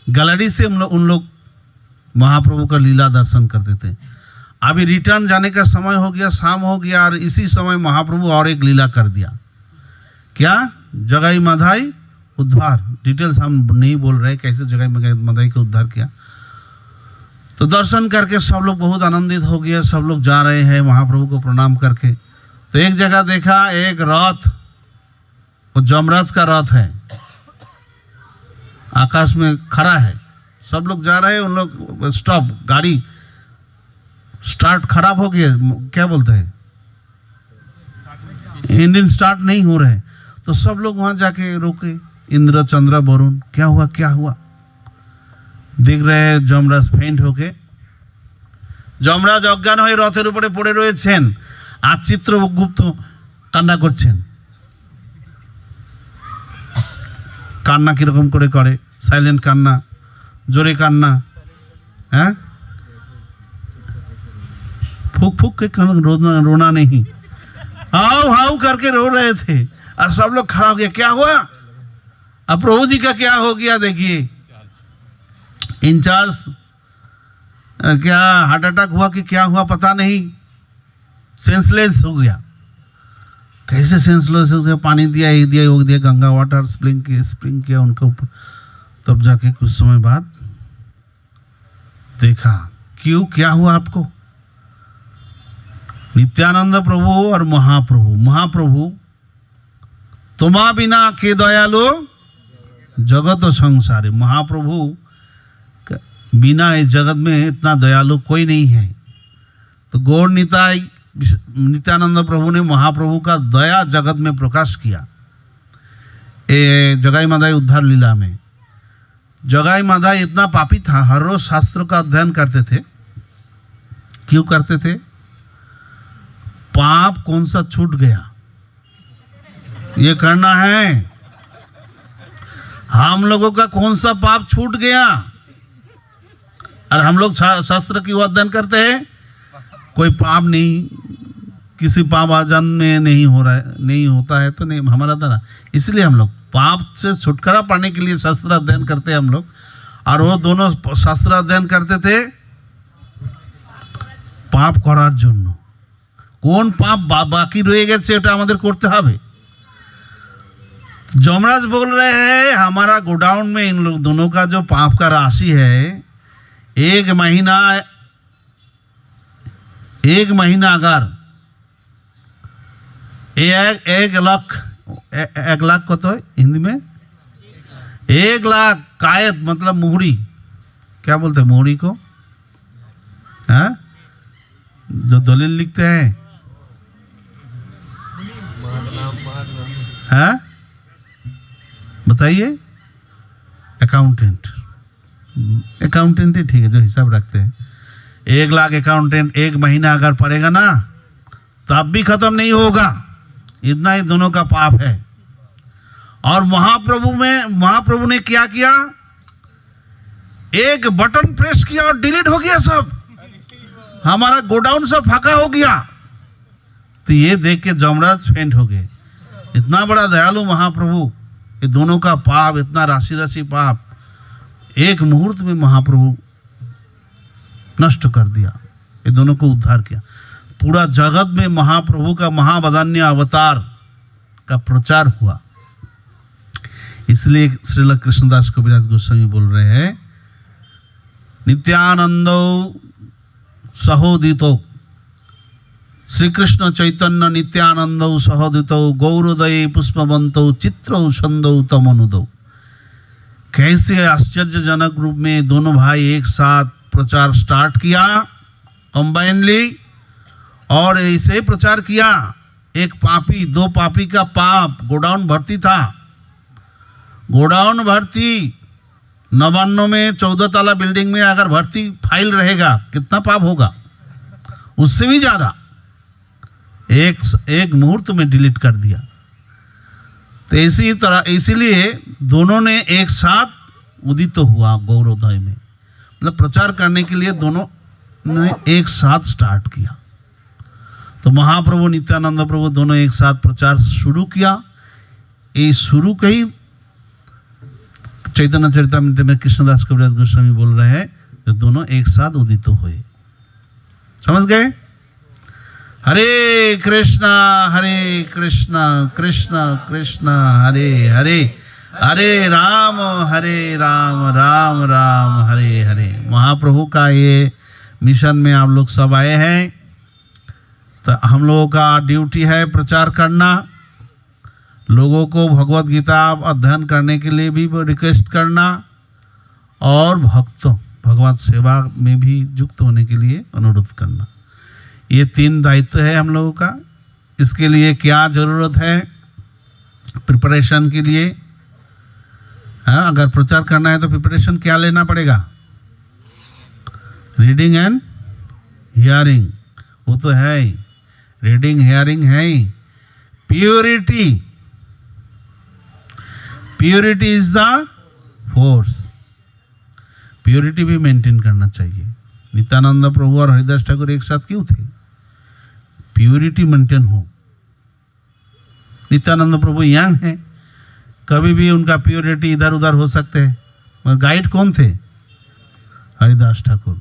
गैलरी से उन लोग महाप्रभु का लीला दर्शन करते थे। अभी रिटर्न जाने का समय हो गया, शाम हो गया और इसी समय महाप्रभु और एक लीला कर दिया। क्या? जगाई माधाई उद्धार। डिटेल्स हम नहीं बोल रहे कैसे जगाई माधाई का उद्धार किया। तो दर्शन करके सब लोग बहुत आनंदित हो गए। सब लोग जा रहे हैं महाप्रभु को प्रणाम करके। तो एक जगह देखा एक रथ, वो जमराज का रथ है, आकाश में खड़ा है। सब लोग जा रहे हैं, उन लोग स्टॉप, गाड़ी स्टार्ट खराब हो गया, क्या बोलते हैं, इंजन स्टार्ट नहीं हो रहे। तो सब लोग वहां जाके रोके। इंद्र चंद्र वरुण, क्या हुआ क्या हुआ? देख रहे हैं যমরাজ फेंट होके, যমরাজ অজ্ঞান হয়ে রথের উপরে পড়ে রয়েছেন আর চিত্রগুপ্ত কান্না করছেন। কান্না কিরকম করে করে? সাইলেন্ট কান্না, জোরে কান্না, হ্যাঁ, फूक फूक के रोना नहीं, हाउ हाउ करके रो रहे थे। और सब लोग खड़ा हो गया, क्या हुआ? अब प्रभु जी का क्या हो गया? देखिए इंचार्ज क्या हार्ट अटैक हुआ कि क्या हुआ पता नहीं, सेंसलेस हो गया। कैसे सेंसलेस हो गया? पानी दिया, ये दिया, वो दिया, गंगा वाटर स्प्रिंग किया उनके ऊपर। तब जाके कुछ समय बाद देखा, क्यों, क्या हुआ आपको? नित्यानंद प्रभु और महाप्रभु तुम्हा बिना के दयालु जगत संसारी। महाप्रभु बिना इस जगत में इतना दयालु कोई नहीं है। तो गौर निताई नित्यानंद प्रभु ने महाप्रभु का दया जगत में प्रकाश किया। जगाई माधाई उद्धार लीला में जगाई माधाई इतना पापी था, हर रोज शास्त्र का अध्ययन करते थे। क्यों करते थे? पाप कौन सा छूट गया, ये करना है। हम लोगों का कौन सा पाप छूट गया? और हम लोग शास्त्र की अध्ययन करते हैं, कोई पाप नहीं, किसी पाप आजन में नहीं हो रहा है, नहीं होता है तो नहीं हमारा था। इसलिए हम लोग पाप से छुटकारा पाने के लिए शास्त्र अध्ययन करते हैं हम लोग। और वो दोनों शास्त्र अध्ययन करते थे पाप करार জন্য। কোন পাপ बाकी रह गए এটা আমাদের করতে হবে। যমরাজ बोल रहे हैं हमारा गोडाउन में इन लोग दोनों का जो पाप का राशि है, एक महीना अगर 1 लाख कत है हिंदी में, 1 लाख कायद मतलब मुहरी, क्या बोलते हैं मुहरी को, हाँ, जो दलील लिखते हैं, हाँ बताइए, अकाउंटेंट ही ठीक है, जो हिसाब रखते हैं। 1 लाख अकाउंटेंट 1 महीना अगर पड़ेगा ना तब भी खत्म नहीं होगा, इतना ही दोनों का पाप है। और महाप्रभु ने क्या किया? एक बटन प्रेस किया और डिलीट हो गया सब, हमारा गोडाउन सब फाका हो गया। तो ये देख के जमराज फेंट हो गए। इतना बड़ा दयालु महाप्रभु, ये दोनों का पाप, इतना राशि पाप एक मुहूर्त में महाप्रभु नष्ट कर दिया, ये दोनों को उद्धार किया। पूरा जगत में महाप्रभु का महावदान्य अवतार का प्रचार हुआ। इसलिए श्रील कृष्णदास कविराज गोस्वामी बोल रहे हैं, नित्यानंदो सहोदितो श्री कृष्ण चैतन्य नित्यानंद सहदूत गौरोदय पुष्पवंत चित्र छंद तमनुद। कैसे आश्चर्यजनक रूप में दोनों भाई एक साथ प्रचार स्टार्ट किया कंबाइनली, और ऐसे प्रचार किया। एक पापी, दो पापी का पाप गोडाउन भर्ती था, गोडाउन भर्ती 99 में 14 ताला बिल्डिंग में अगर भर्ती फाइल रहेगा कितना पाप होगा, उससे भी ज्यादा। एक मुहूर्त में डिलीट कर दिया। तो इसी तरह इसीलिए दोनों ने एक साथ उदित हुआ गौरोदय में, मतलब प्रचार करने के लिए दोनों ने एक साथ स्टार्ट किया। तो महाप्रभु नित्यानंद प्रभु दोनों एक साथ प्रचार शुरू किया। ये शुरू कही चैतन्य चरितामृत में कृष्णदास कविराज गोस्वामी बोल रहे हैं, जो दोनों एक साथ उदित हुए। समझ गए? हरे कृष्णा कृष्ण कृष्ण हरे हरे, हरे राम राम राम हरे हरे। महाप्रभु का ये मिशन में आप लोग सब आए हैं, तो हम लोगों का ड्यूटी है प्रचार करना, लोगों को भगवत गीता अध्ययन करने के लिए भी रिक्वेस्ट करना, और भगवत सेवा में भी युक्त होने के लिए अनुरोध करना। ये 3 दायित्व है हम लोगों का। इसके लिए क्या ज़रूरत है प्रिपरेशन के लिए? हाँ, अगर प्रचार करना है तो प्रिपरेशन क्या लेना पड़ेगा? रीडिंग एंड हियरिंग, वो तो है ही, रीडिंग हियरिंग है ही। Purity, purity is the force. Purity भी मेंटेन करना चाहिए। नित्यानंद प्रभु और हरिदास ठाकुर एक साथ क्यों थे? प्योरिटी मेंटेन हो। नित्यानंद प्रभु यंग हैं, कभी भी उनका प्योरिटी इधर उधर हो सकते हैं, मगर गाइड कौन थे? हरिदास ठाकुर।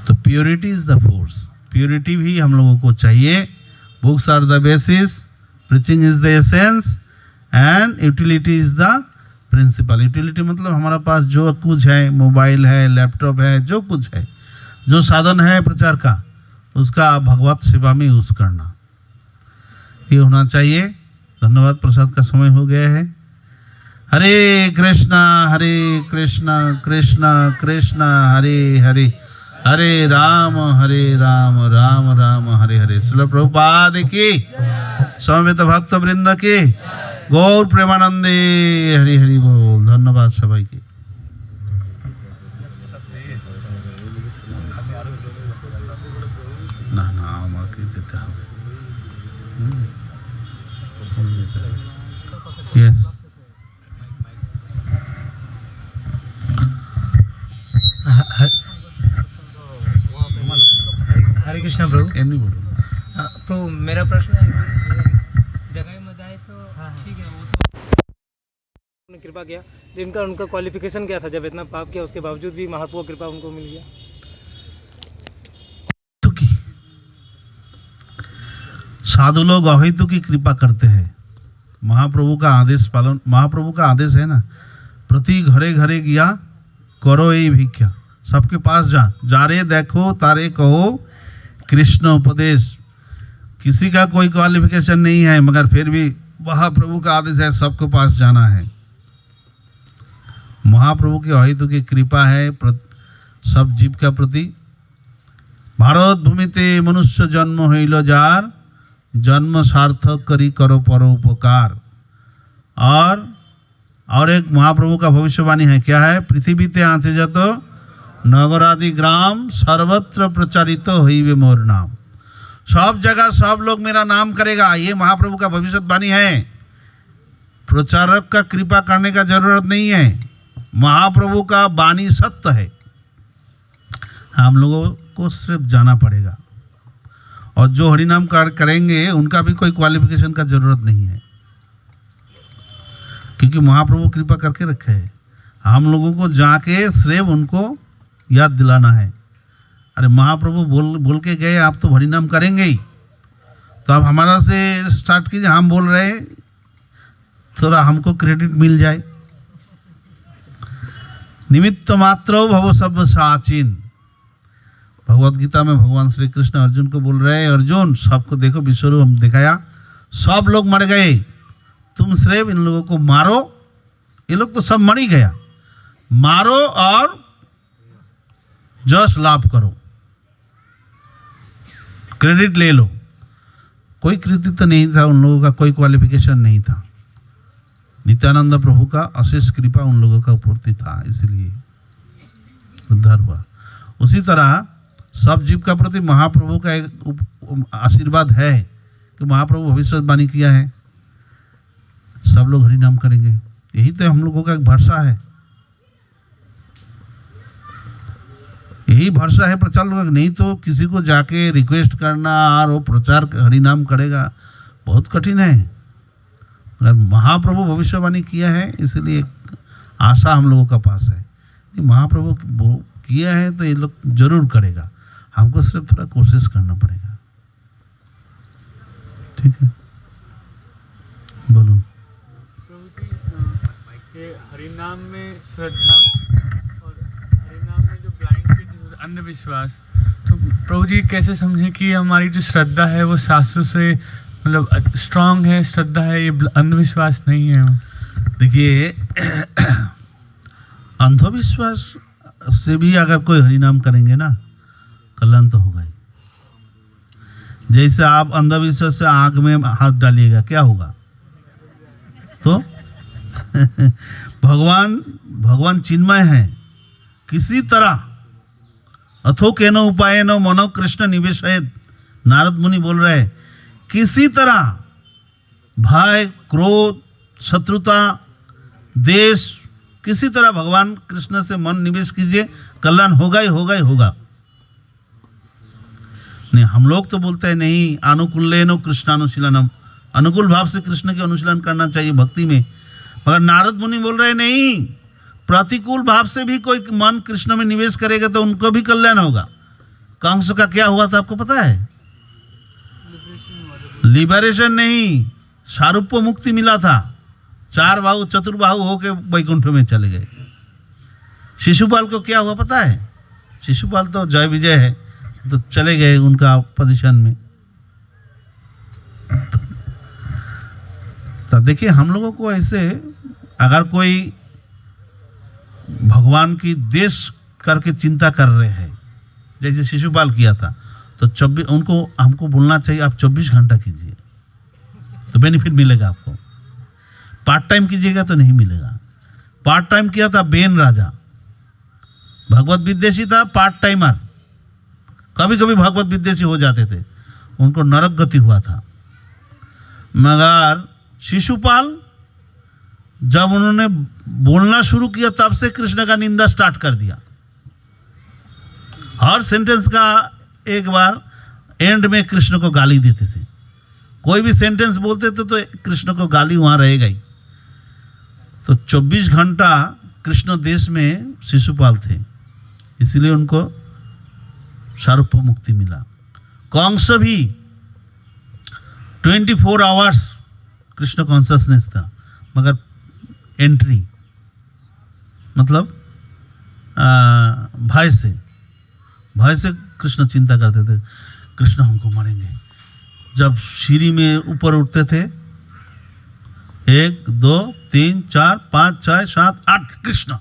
तो purity is the force, purity भी हम लोगों को चाहिए। Books are the basis, preaching is the essence and utility is the principle. Utility मतलब हमारा पास जो कुछ है, मोबाइल है, लैपटॉप है, जो कुछ है, जो साधन है प्रचार का, उसका भगवत सेवा में यूज करना, ये होना चाहिए। धन्यवाद। प्रसाद का समय हो गया है। हरे कृष्णा कृष्ण कृष्ण हरे हरे, हरे राम राम राम हरे हरे। श्रील प्रभुपाद की, समवेत भक्त वृंद की, गौर प्रेमानंदे हरि हरि बोल। धन्यवाद सबाई की। ना ना আমাকে যেতে হবে। यस, हरे कृष्णा प्रभु। एमनी बोलो। प्रभु मेरा प्रश्न है, जगह में आए तो ठीक है, वो तो उन्होंने कृपा किया, लेकिन उनका क्वालिफिकेशन क्या था? जब इतना पाप किया उसके बावजूद भी महाप्रभु कृपा उनको मिल गया। तो की साधु लोग अहितु की कृपा करते हैं। महाप्रभु का आदेश पालन, महाप्रभु का आदेश है ना, प्रति घरे घरे गया करो यही भिक्षा। सबके पास जा रे देखो तारे कहो कृष्ण उपदेश। किसी का कोई क्वालिफिकेशन नहीं है, मगर फिर भी महाप्रभु का आदेश है, सबके पास जाना है। महाप्रभु की अहितु की कृपा है सब जीव का प्रति। भारत भूमिते मनुष्य जन्म हईल जार, जन्म सार्थक करी करो परोपकार। और एक महाप्रभु का भविष्यवाणी है, क्या है? पृथ्वीते आँचे जतो नगरादि ग्राम, सर्वत्र प्रचारित होइबे मोर नाम। सब जगह सब लोग मेरा नाम करेगा, ये महाप्रभु का भविष्यवाणी है। प्रचारक का कृपा करने का जरूरत नहीं है, महाप्रभु का वाणी सत्य है। हम लोगों को सिर्फ जाना पड़ेगा, और जो हरिनाम करेंगे उनका भी कोई क्वालिफिकेशन का जरूरत नहीं है, क्योंकि महाप्रभु कृपा करके रखे है। हम लोगों को जाके सिर्फ उनको याद दिलाना है। अरे महाप्रभु बोल के गए, आप तो हरिनाम करेंगे ही, तो आप हमारा से स्टार्ट कीजिए। हम बोल रहे हैं, थोड़ा हमको क्रेडिट मिल जाए। निमित्त मात्र भव सब साचिन। भगवत गीता में भगवान श्री कृष्ण अर्जुन को बोल रहे हैं, अर्जुन सबको देखो, विश्वरूप हम दिखाया, सब लोग मर गए, तुम सिर्फ इन लोगों को मारो, ये लोग तो सब मर ही गया, मारो और जश लाभ करो, क्रेडिट ले लो। कोई कृतित्व नहीं था उन लोगों का, कोई क्वालिफिकेशन नहीं था। नित्यानंद प्रभु का अशेष कृपा उन लोगों का पूर्ति था, इसलिए उद्धार हुआ। उसी तरह सब जीव का प्रति महाप्रभु का एक आशीर्वाद है कि महाप्रभु भविष्यवाणी किया है, सब लोग हरि नाम करेंगे। यही तो हम लोगों का एक भरोसा है, यही भरोसा है प्रचार लोगों का। नहीं तो किसी को जाके रिक्वेस्ट करना और वो प्रचार हरि नाम करेगा, बहुत कठिन है। अगर महाप्रभु भविष्यवाणी किया है, इसलिए आशा हम लोगों का पास है कि महाप्रभु किया है तो ये लोग जरूर करेगा, हमको सिर्फ थोड़ा कोशिश करना पड़ेगा। ठीक है, बोलो। प्रभु जी, ये हरिनाम में श्रद्धा और हरिनाम में जो ब्लाइंड फेथ, अंधविश्वास, तो प्रभु जी कैसे समझें कि हमारी जो श्रद्धा है वो शास्त्रों से मतलब स्ट्रांग है, श्रद्धा है, ये अंधविश्वास नहीं है? देखिए, अंधविश्वास से भी अगर कोई हरिनाम करेंगे ना, कल्याण तो होगा ही। जैसे आप अंधविश्वास से आग में हाथ डालिएगा, क्या होगा? तो भगवान चिन्मय है, किसी तरह अथो केनो उपाय नो मनो कृष्ण निवेशयेत्, नारद मुनि बोल रहे हैं, किसी तरह भय, क्रोध, शत्रुता, देश, किसी तरह भगवान कृष्ण से मन निवेश कीजिए, कल्याण होगा ही होगा ही होगा। नहीं, हम लोग तो बोलते हैं नहीं, अनुकूलेनो कृष्णानुशीलनम, अनुकूल भाव से कृष्ण के अनुशीलन करना चाहिए भक्ति में, मगर नारद मुनि बोल रहे नहीं, प्रतिकूल भाव से भी कोई मन कृष्ण में निवेश करेगा तो उनको भी कल्याण होगा। कंस का क्या हुआ था आपको पता है? लिबरेशन नहीं, सारूप्य मुक्ति मिला था, चार बाहु चतुर्बाहु होके वैकुंठ में चले गए। शिशुपाल को क्या हुआ पता है? शिशुपाल तो जय विजय है, तो चले गए उनका पोजीशन में। तो देखिए, हम लोगों को ऐसे अगर कोई भगवान की देश करके चिंता कर रहे हैं, जैसे शिशुपाल किया था, तो 24 उनको हमको बोलना चाहिए आप 24 घंटा कीजिए तो बेनिफिट मिलेगा आपको। पार्ट टाइम कीजिएगा तो नहीं मिलेगा। पार्ट टाइम किया था बेन राजा, भगवत विद्वेषी था, पार्ट टाइमर, कभी कभी भगवत विद्वेषी हो जाते थे, उनको नरक गति हुआ था। मगर शिशुपाल जब उन्होंने बोलना शुरू किया, तब से कृष्ण का निंदा स्टार्ट कर दिया। हर सेंटेंस का एक बार एंड में कृष्ण को गाली देते थे, कोई भी सेंटेंस बोलते थे तो कृष्ण को गाली वहाँ रहेगा ही। तो 24 घंटा कृष्ण देश में शिशुपाल थे, इसलिए उनको सारूप्य मुक्ति मिला। कंस भी 24 आवर्स कृष्ण कॉन्शसनेस था, मगर एंट्री मतलब भय से कृष्ण चिंता करते थे, कृष्ण हमको मारेंगे। जब सीढ़ी में ऊपर उठते थे, 1 2 3 4 5 6 7 8 कृष्ण,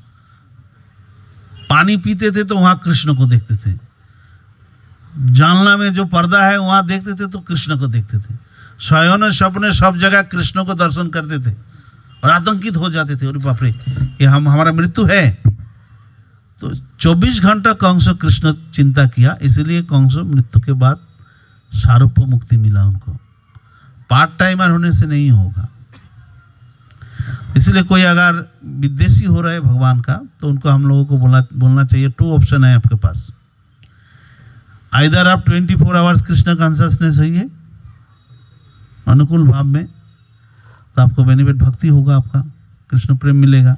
पानी पीते थे तो वहां कृष्ण को देखते थे, जानला में जो पर्दा है वहां देखते थे तो कृष्ण को देखते थे, स्वयं सपने सब जगह कृष्ण को दर्शन करते थे और आतंकित हो जाते थे, अरे बाप रे, ये हमारा मृत्यु है। तो 24 घंटा कंस कृष्ण चिंता किया, इसलिए कंस मृत्यु के बाद सारूप्य मुक्ति मिला उनको। पार्ट टाइमर होने से नहीं होगा। इसलिए कोई अगर विद्वेषी हो रहा है भगवान का, तो उनको हम लोगों को बोलना चाहिए, 2 ऑप्शन है आपके पास। आइदर आप 24 आवर्स कृष्ण कॉन्शसनेस होइए अनुकूल भाव में, तो आपको बेनिफिट भक्ति होगा, आपका कृष्ण प्रेम मिलेगा।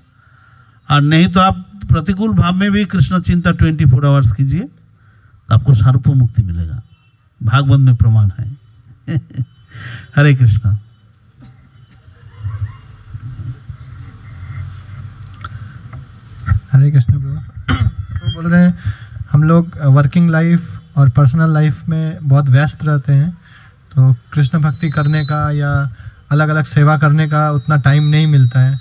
और नहीं तो आप प्रतिकूल भाव में भी कृष्ण चिंता 24 आवर्स कीजिए, तो आपको सारूप्य मुक्ति मिलेगा। भागवत में प्रमाण है। हरे कृष्णा। हरे कृष्ण प्रभु। वो बोल रहे हैं हम लोग वर्किंग लाइफ और पर्सनल लाइफ में बहुत व्यस्त रहते हैं, तो कृष्ण भक्ति करने का या अलग अलग सेवा करने का उतना टाइम नहीं मिलता है।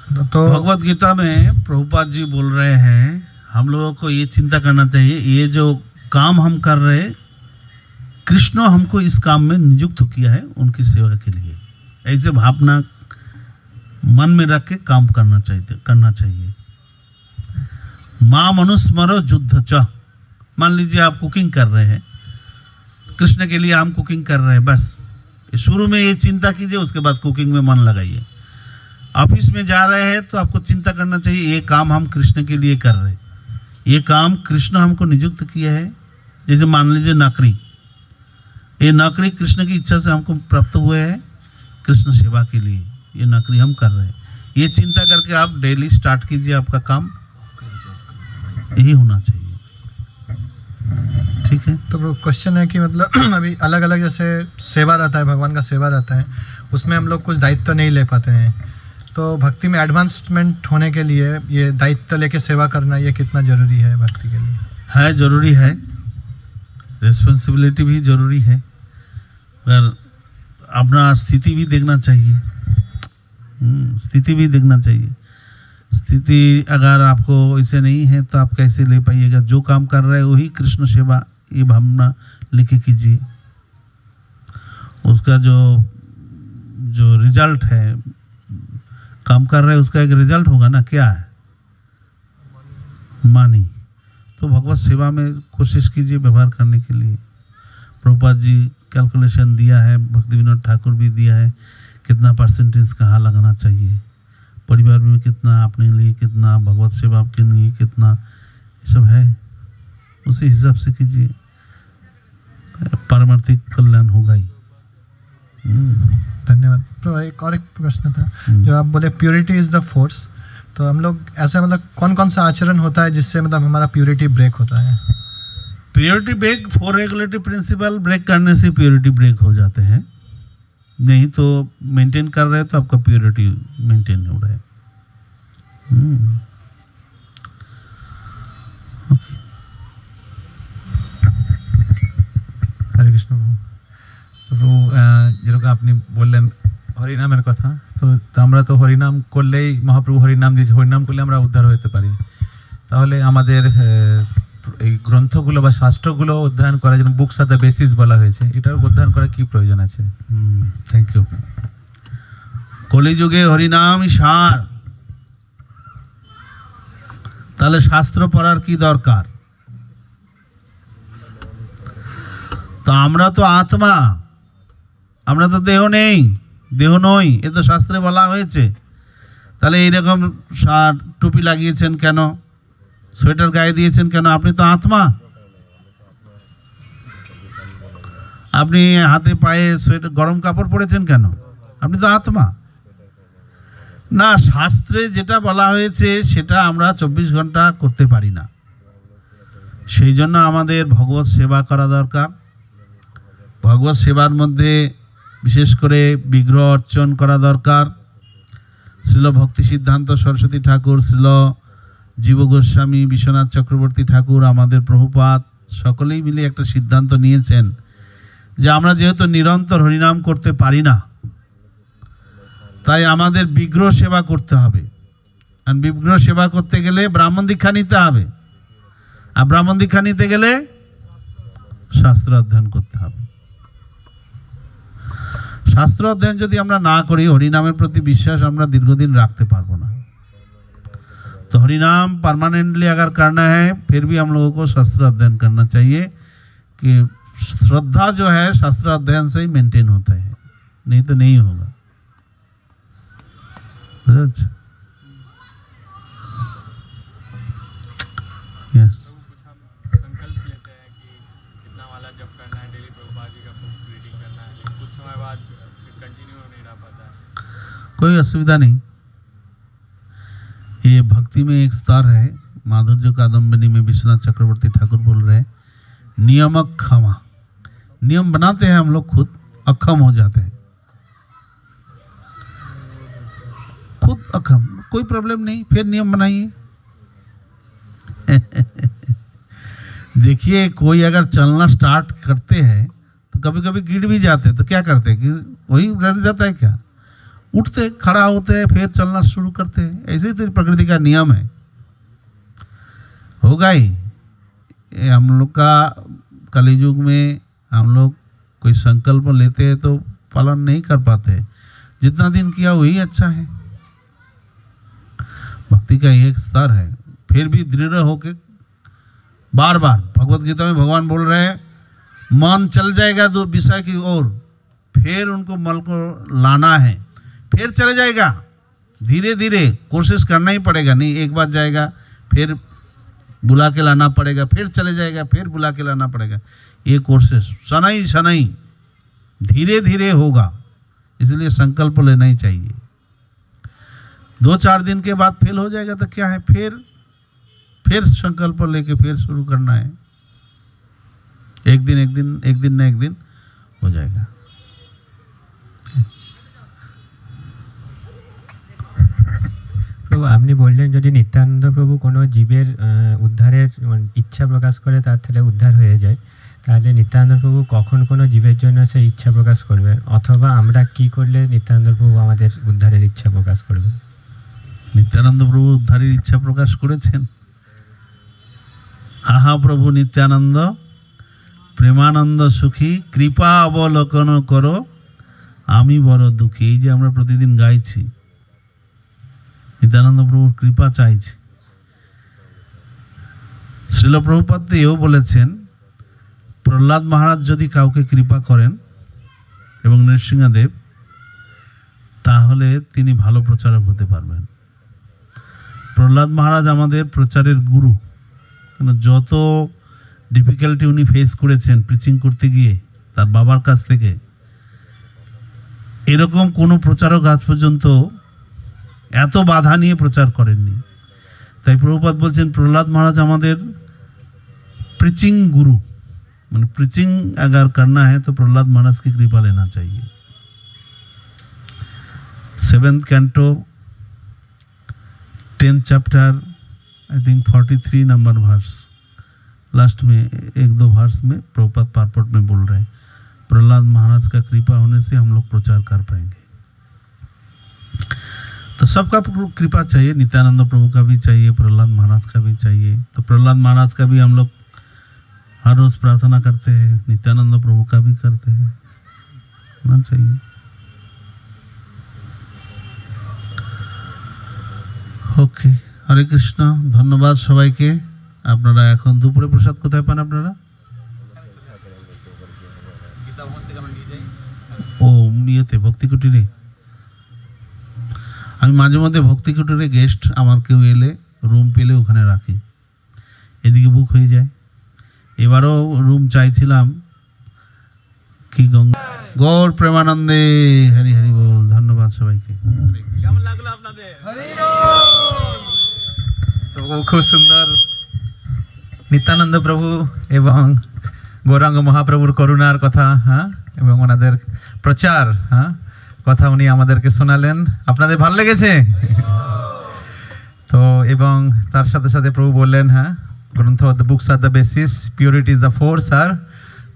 तो भगवत गीता में प्रभुपाद जी बोल रहे हैं हम लोगों को ये चिंता करना चाहिए, ये जो काम हम कर रहे हैं कृष्ण हमको इस काम में नियुक्त किया है उनकी सेवा के लिए, ऐसे भावना मन में रख के काम करना चाहिए। मां मनुस्मरो युद्ध च, मान लीजिए आप कुकिंग कर रहे हैं, कृष्ण के लिए हम कुकिंग कर रहे हैं, बस शुरू में ये चिंता कीजिए, उसके बाद कुकिंग में मन लगाइए। ऑफिस में जा रहे हैं तो आपको चिंता करना चाहिए ये काम हम कृष्ण के लिए कर रहे हैं, ये काम कृष्ण हमको नियुक्त किया है। जैसे मान लीजिए नौकरी, ये नौकरी कृष्ण की इच्छा से हमको प्राप्त हुए है, कृष्ण सेवा के लिए ये नौकरी हम कर रहे हैं। ये चिंता करके आप डेली स्टार्ट कीजिए, आपका काम यही होना चाहिए। ठीक है। तो क्वेश्चन है कि मतलब अभी अलग अलग जैसे सेवा रहता है, भगवान का सेवा रहता है, उसमें हम लोग कुछ दायित्व नहीं ले पाते हैं, तो भक्ति में एडवांसमेंट होने के लिए ये दायित्व लेके सेवा करना ये कितना जरूरी है भक्ति के लिए? है, जरूरी है, रिस्पॉन्सिबिलिटी भी जरूरी है, पर अपना स्थिति भी देखना चाहिए। स्थिति भी देखना चाहिए। स्थिति अगर आपको ऐसे नहीं है तो आप कैसे ले पाइएगा? जो काम कर रहे हैं वही कृष्ण सेवा, ये भावना लेके कीजिए। उसका जो रिजल्ट है, काम कर रहे हैं उसका एक रिजल्ट होगा ना, क्या है? मानी। तो भगवत सेवा में कोशिश कीजिए व्यवहार करने के लिए। प्रभुपाद जी कैलकुलेशन दिया है, भक्ति विनोद ठाकुर भी दिया है, कितना परसेंटेज कहाँ लगाना चाहिए, परिवार में कितना, अपने लिए कितना, भगवत सेवा के लिए कितना, ये सब है, उसी हिसाब से कीजिए, पारमार्थिक कल्याण होगा ही। धन्यवाद। तो एक प्रश्न था, जो आप बोले प्योरिटी इज द फोर्स, तो हम लोग ऐसा मतलब कौन कौन सा आचरण होता है जिससे मतलब हमारा प्योरिटी ब्रेक होता है? Purity break, 4 regulatory principle break करने से प्योरिटी ब्रेक हो जाते हैं, नहीं तो मेंटेन कर रहे हैं तो आपका प्योरिटी मेंटेन हो रहा है। हरे कृष्ण। তো যেরকম আপনি বললেন হরিনামের কথা, তো আমরা তো হরিনাম করলেই মহাপ্রভু হরিনাম দিয়েছে, হরিনাম করলে আমরা উদ্ধার হতে পারি। তাহলে আমাদের এই গ্রন্থগুলো বা শাস্ত্রগুলো অধ্যয়ন করার জন্য বুকস আর দ্য বেসিস বলা হয়েছে, এটার অধ্যয়ন করার কি প্রয়োজন আছে? Thank you. কলিযুগে হরিনামই সার, তাহলে শাস্ত্র পড়ার কি দরকার? তো আমরা তো আত্মা, আমরা তো দেহ নেই, দেহ নই, এ তো শাস্ত্রে বলা হয়েছে। তাহলে এইরকম টুপি লাগিয়েছেন কেন, সোয়েটার গায়ে দিয়েছেন কেন? আপনি তো আত্মা। আপনি হাতে পায়ে সোয়েটার গরম কাপড় পরেছেন কেন? আপনি তো আত্মা না। শাস্ত্রে যেটা বলা হয়েছে সেটা আমরা 24 ঘন্টা করতে পারি না, সেই জন্য আমাদের ভগবত সেবা করা দরকার। ভগবত সেবার মধ্যে বিশেষ করে বিগ্রহ অর্চন করা দরকার। শ্রীল ভক্তি সিদ্ধান্ত সরস্বতী ঠাকুর, শ্রীল জীব গোস্বামী, বিশ্বনাথ চক্রবর্তী ঠাকুর, আমাদের প্রভুপাদ সকলেই মিলে একটা সিদ্ধান্ত নিয়েছেন যে আমরা যেহেতু নিরন্তর হরিনাম করতে পারি না, তাই আমাদের বিগ্রহ সেবা করতে হবে। আর বিগ্রহ সেবা করতে গেলে ব্রাহ্মণ দীক্ষা নিতে হবে, আর ব্রাহ্মণ দীক্ষা নিতে গেলে শাস্ত্র অধ্যয়ন করতে হবে। শাস্ত্র অধ্যয়ন যদি আমরা না করি, হরিনামের প্রতি বিশ্বাস আমরা দীর্ঘদিন রাখতে पारबो ना। तो हरिनाम परमानेंटली अगर करना है फिर भी हम लोगों को शास्त्र अध्ययन करना चाहिए, कि श्रद्धा जो है शास्त्र अध्ययन से ही मेंटेन होता है, नहीं तो नहीं होगा। यस, संकल्प लेते हैं कि कितना वाला जप करना है, डेली प्रभुपाद जी का बुक रीडिंग करना है, लेकिन कुछ समय बाद कंटिन्यू नहीं रह पाता है। कोई असुविधा नहीं। ये भक्ति में एक स्तर है, माधुर्य कादम्बिनी में विश्वनाथ चक्रवर्ती ठाकुर बोल रहे हैं, नियमक क्षमा। नियम बनाते हैं हम लोग खुद, अक्षम हो जाते हैं, खुद अक्षम, कोई प्रॉब्लम नहीं, फिर नियम बनाइए। देखिए कोई अगर चलना स्टार्ट करते हैं तो कभी कभी गिर भी जाते हैं, तो क्या करते हैं कि वही रह जाता है क्या, उठते खड़ा होते हैं फिर चलना शुरू करते हैं। ऐसे ही तो प्रकृति का नियम है, होगा ही। ये हम लोग का कलियुग में हम लोग कोई संकल्प लेते हैं तो पालन नहीं कर पाते, जितना दिन किया वही अच्छा है। भक्ति का एक स्तर है, फिर भी दृढ़ होके बार बार, भगवत गीता में भगवान बोल रहे हैं मन चल जाएगा दो विषय की ओर, फिर उनको मन को लाना है, फिर चले जाएगा। धीरे धीरे कोशिश करना ही पड़ेगा, नहीं एक बार जाएगा फिर बुला के लाना पड़ेगा, फिर चले जाएगा फिर बुला के लाना पड़ेगा। ये कोशिश शनई शनई धीरे धीरे होगा, इसलिए संकल्प लेना ही चाहिए। 2-4 दिन के बाद फेल हो जाएगा तो क्या है, फिर संकल्प लेके फिर शुरू करना है। एक दिन न एक दिन हो जाएगा। প্রভু আপনি বললেন যদি নিত্যানন্দ প্রভু কোনো জীবের উদ্ধারের ইচ্ছা প্রকাশ করে তার তাহলে উদ্ধার হয়ে যায়, তাহলে নিত্যানন্দ প্রভু কখন কোনো জীবের জন্য সেই ইচ্ছা প্রকাশ করবে, অথবা আমরা কি করলে নিত্যানন্দ প্রভু আমাদের উদ্ধারের ইচ্ছা প্রকাশ করবে? নিত্যানন্দ প্রভু উদ্ধারের ইচ্ছা প্রকাশ করেছেন। আহা প্রভু নিত্যানন্দ প্রেমানন্দ সুখী কৃপা অবলোকন করো আমি বড় দুঃখী, এই যে আমরা প্রতিদিন গাইছি, নিত্যানন্দ প্রভুর কৃপা চাইছি। শ্রীল প্রভুপাদ তো এও বলেছেন প্রহ্লাদ মহারাজ যদি কাউকে কৃপা করেন এবং নৃসিংহদেব, তাহলে তিনি ভালো প্রচারক হতে পারবেন। প্রহ্লাদ মহারাজ আমাদের প্রচারের গুরু, কেন যত ডিফিকাল্টি উনি ফেস করেছেন প্রিচিং করতে গিয়ে তার বাবার কাছ থেকে, এরকম কোনো প্রচারক আজ পর্যন্ত এত বাধা নিয়ে প্রচার করেননি। তাই প্রভুপাদ বলছেন প্রহ্লাদ মহারাজ আমাদের प्रीचिंग गुरु, मैंने प्रीचिंग अगर करना है तो प्रहलाद महाराज की कृपा लेना चाहिए। 7th canto 10th chapter I think 43 number verse, last में 1-2 वर्स में प्रभुपाद पारपट में बोल रहे हैं प्रहलाद महाराज का कृपा होने से हम लोग प्रचार कर पाएंगे। तो सबका कृपा चाहिए, नित्यानंद प्रभु का भी चाहिए, प्रहलाद महाराज का भी चाहिए। तो प्रहलाद महाराज का भी हम लोग हर रोज प्रार्थना करते हैं, नित्यानंद प्रभु का भी करते हैं, होना चाहिए। ओके, हरे कृष्ण। धन्यवाद सबाइके। আপনারা এখন দুপুরে প্রসাদ কোথায় পান আপনারা? ও ইয়েতে ভক্তি কুটিরে। আমি মাঝে মধ্যে ভক্তি কুটিরে গেস্ট আমার কেউ এলে রুম পেলে ওখানে রাখি, এদিকে বুক হয়ে যায়। এবারও রুম চাইছিলাম কি গৌর প্রেমানন্দে হরি হরি বল। ধন্যবাদ সবাইকে। কেমন লাগলো আপনাদের? তো খুব সুন্দর নিত্যানন্দ প্রভু এবং গৌরাঙ্গ মহাপ্রভুর করুণার কথা, হ্যাঁ, এবং ওনাদের প্রচার, হ্যাঁ, কথা উনি আমাদেরকে শোনালেন। আপনাদের ভালো লেগেছে? তো এবং তার সাথে সাথে প্রভু বললেন, হ্যাঁ, ग्रंथ the books are the basis, purity is the force, और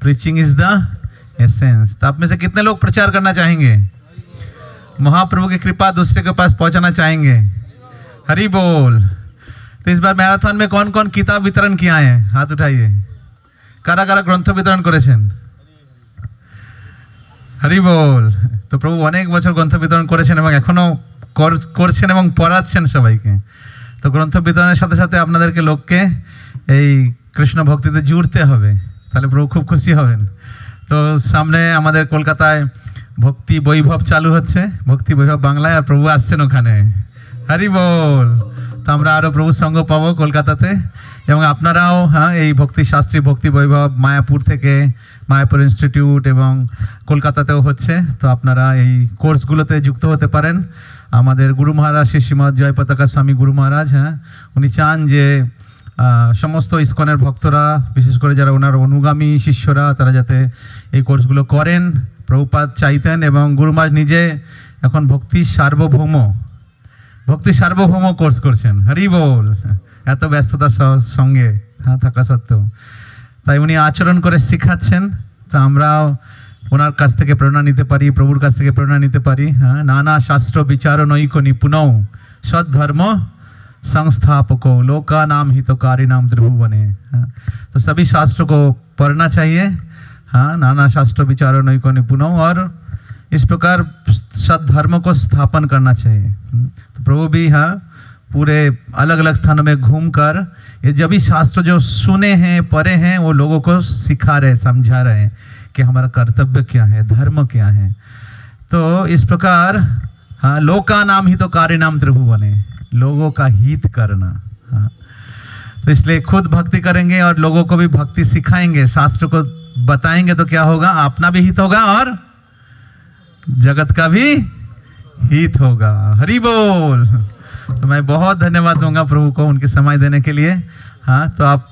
preaching is the essence। तो आप में से कितने लोग प्रचार करना चाहेंगे, महाप्रभु की कृपा दूसरे के पास पहुंचाना चाहेंगे? हरि बोल। तो इस बार मैराथन में कौन कौन किताब वितरण किया है? हाथ उठाइए। कारा कारा ग्रंथ वितरण करेছেন? हरि बोल। तो प्रभु অনেক বছর গ্রন্থ বিতরণ করেছেন এবং এখনো করছেন এবং পড়াচ্ছেন সবাইকে। তো গ্রন্থ বিতরণের সাথে সাথে আপনাদেরকে লোককে এই কৃষ্ণ ভক্তিতে জুড়তে হবে, তাহলে প্রভু খুব খুশি হবেন। তো সামনে আমাদের কলকাতায় ভক্তি বৈভব চালু হচ্ছে, ভক্তি বৈভব বাংলায়, আর প্রভু আসছেন ওখানে। হরি বল। তো আমরা আরও প্রভুর সঙ্গ পাবো কলকাতাতে, এবং আপনারাও, হ্যাঁ, এই ভক্তি শাস্ত্রী ভক্তি বৈভব মায়াপুর থেকে, মায়াপুর ইনস্টিটিউট এবং কলকাতাতেও হচ্ছে। তো আপনারা এই কোর্সগুলোতে যুক্ত হতে পারেন। আমাদের গুরু মহারাজ শ্রী শ্রীমৎ জয় পতাকা স্বামী গুরু মহারাজ, হ্যাঁ, উনি চান যে সমস্ত ইস্কনের ভক্তরা, বিশেষ করে যারা ওনার অনুগামী শিষ্যরা, তারা যাতে এই কোর্সগুলো করেন। প্রভুপাদ চাইতেন, এবং গুরু মহারাজ নিজে এখন ভক্তি সার্বভৌম কোর্স করছেন। হরি বল। এত ব্যস্ততার সঙ্গে, হ্যাঁ, থাকা সত্ত্বেও। তাই উনি আচরণ করে শেখাচ্ছেন। তো আমরা ওনার কাছ থেকে প্রেরণা নিতে পারি, প্রভুর কাছ থেকে প্রেরণা নিতে পারি। হ্যাঁ, নানা শাস্ত্র বিচারণৈক নিপুণৌ सद्धर्म संस्थापको लोका नाम हितकारी नाम त्रिभुवने। हाँ, तो सभी शास्त्रों को पढ़ना चाहिए। हाँ, नाना शास्त्र विचारों नई को निपुणों और इस प्रकार सद्धर्म को स्थापन करना चाहिए। तो प्रभु भी हाँ पूरे अलग अलग स्थानों में घूमकर ये जब भी शास्त्र जो सुने हैं पढ़े हैं वो लोगों को सिखा रहे, समझा रहे हैं कि हमारा कर्तव्य क्या है, धर्म क्या है। तो इस प्रकार हाँ, लोका नाम ही तो कार्य नाम त्रिभुवने, लोगों का हित करना। हाँ, तो इसलिए खुद भक्ति करेंगे और लोगों को भी भक्ति सिखाएंगे, शास्त्र को बताएंगे तो क्या होगा, अपना भी हित होगा और जगत का भी हित होगा। हरि बोल। तो मैं बहुत धन्यवाद दूंगा प्रभु को उनके समय देने के लिए। हाँ, तो आप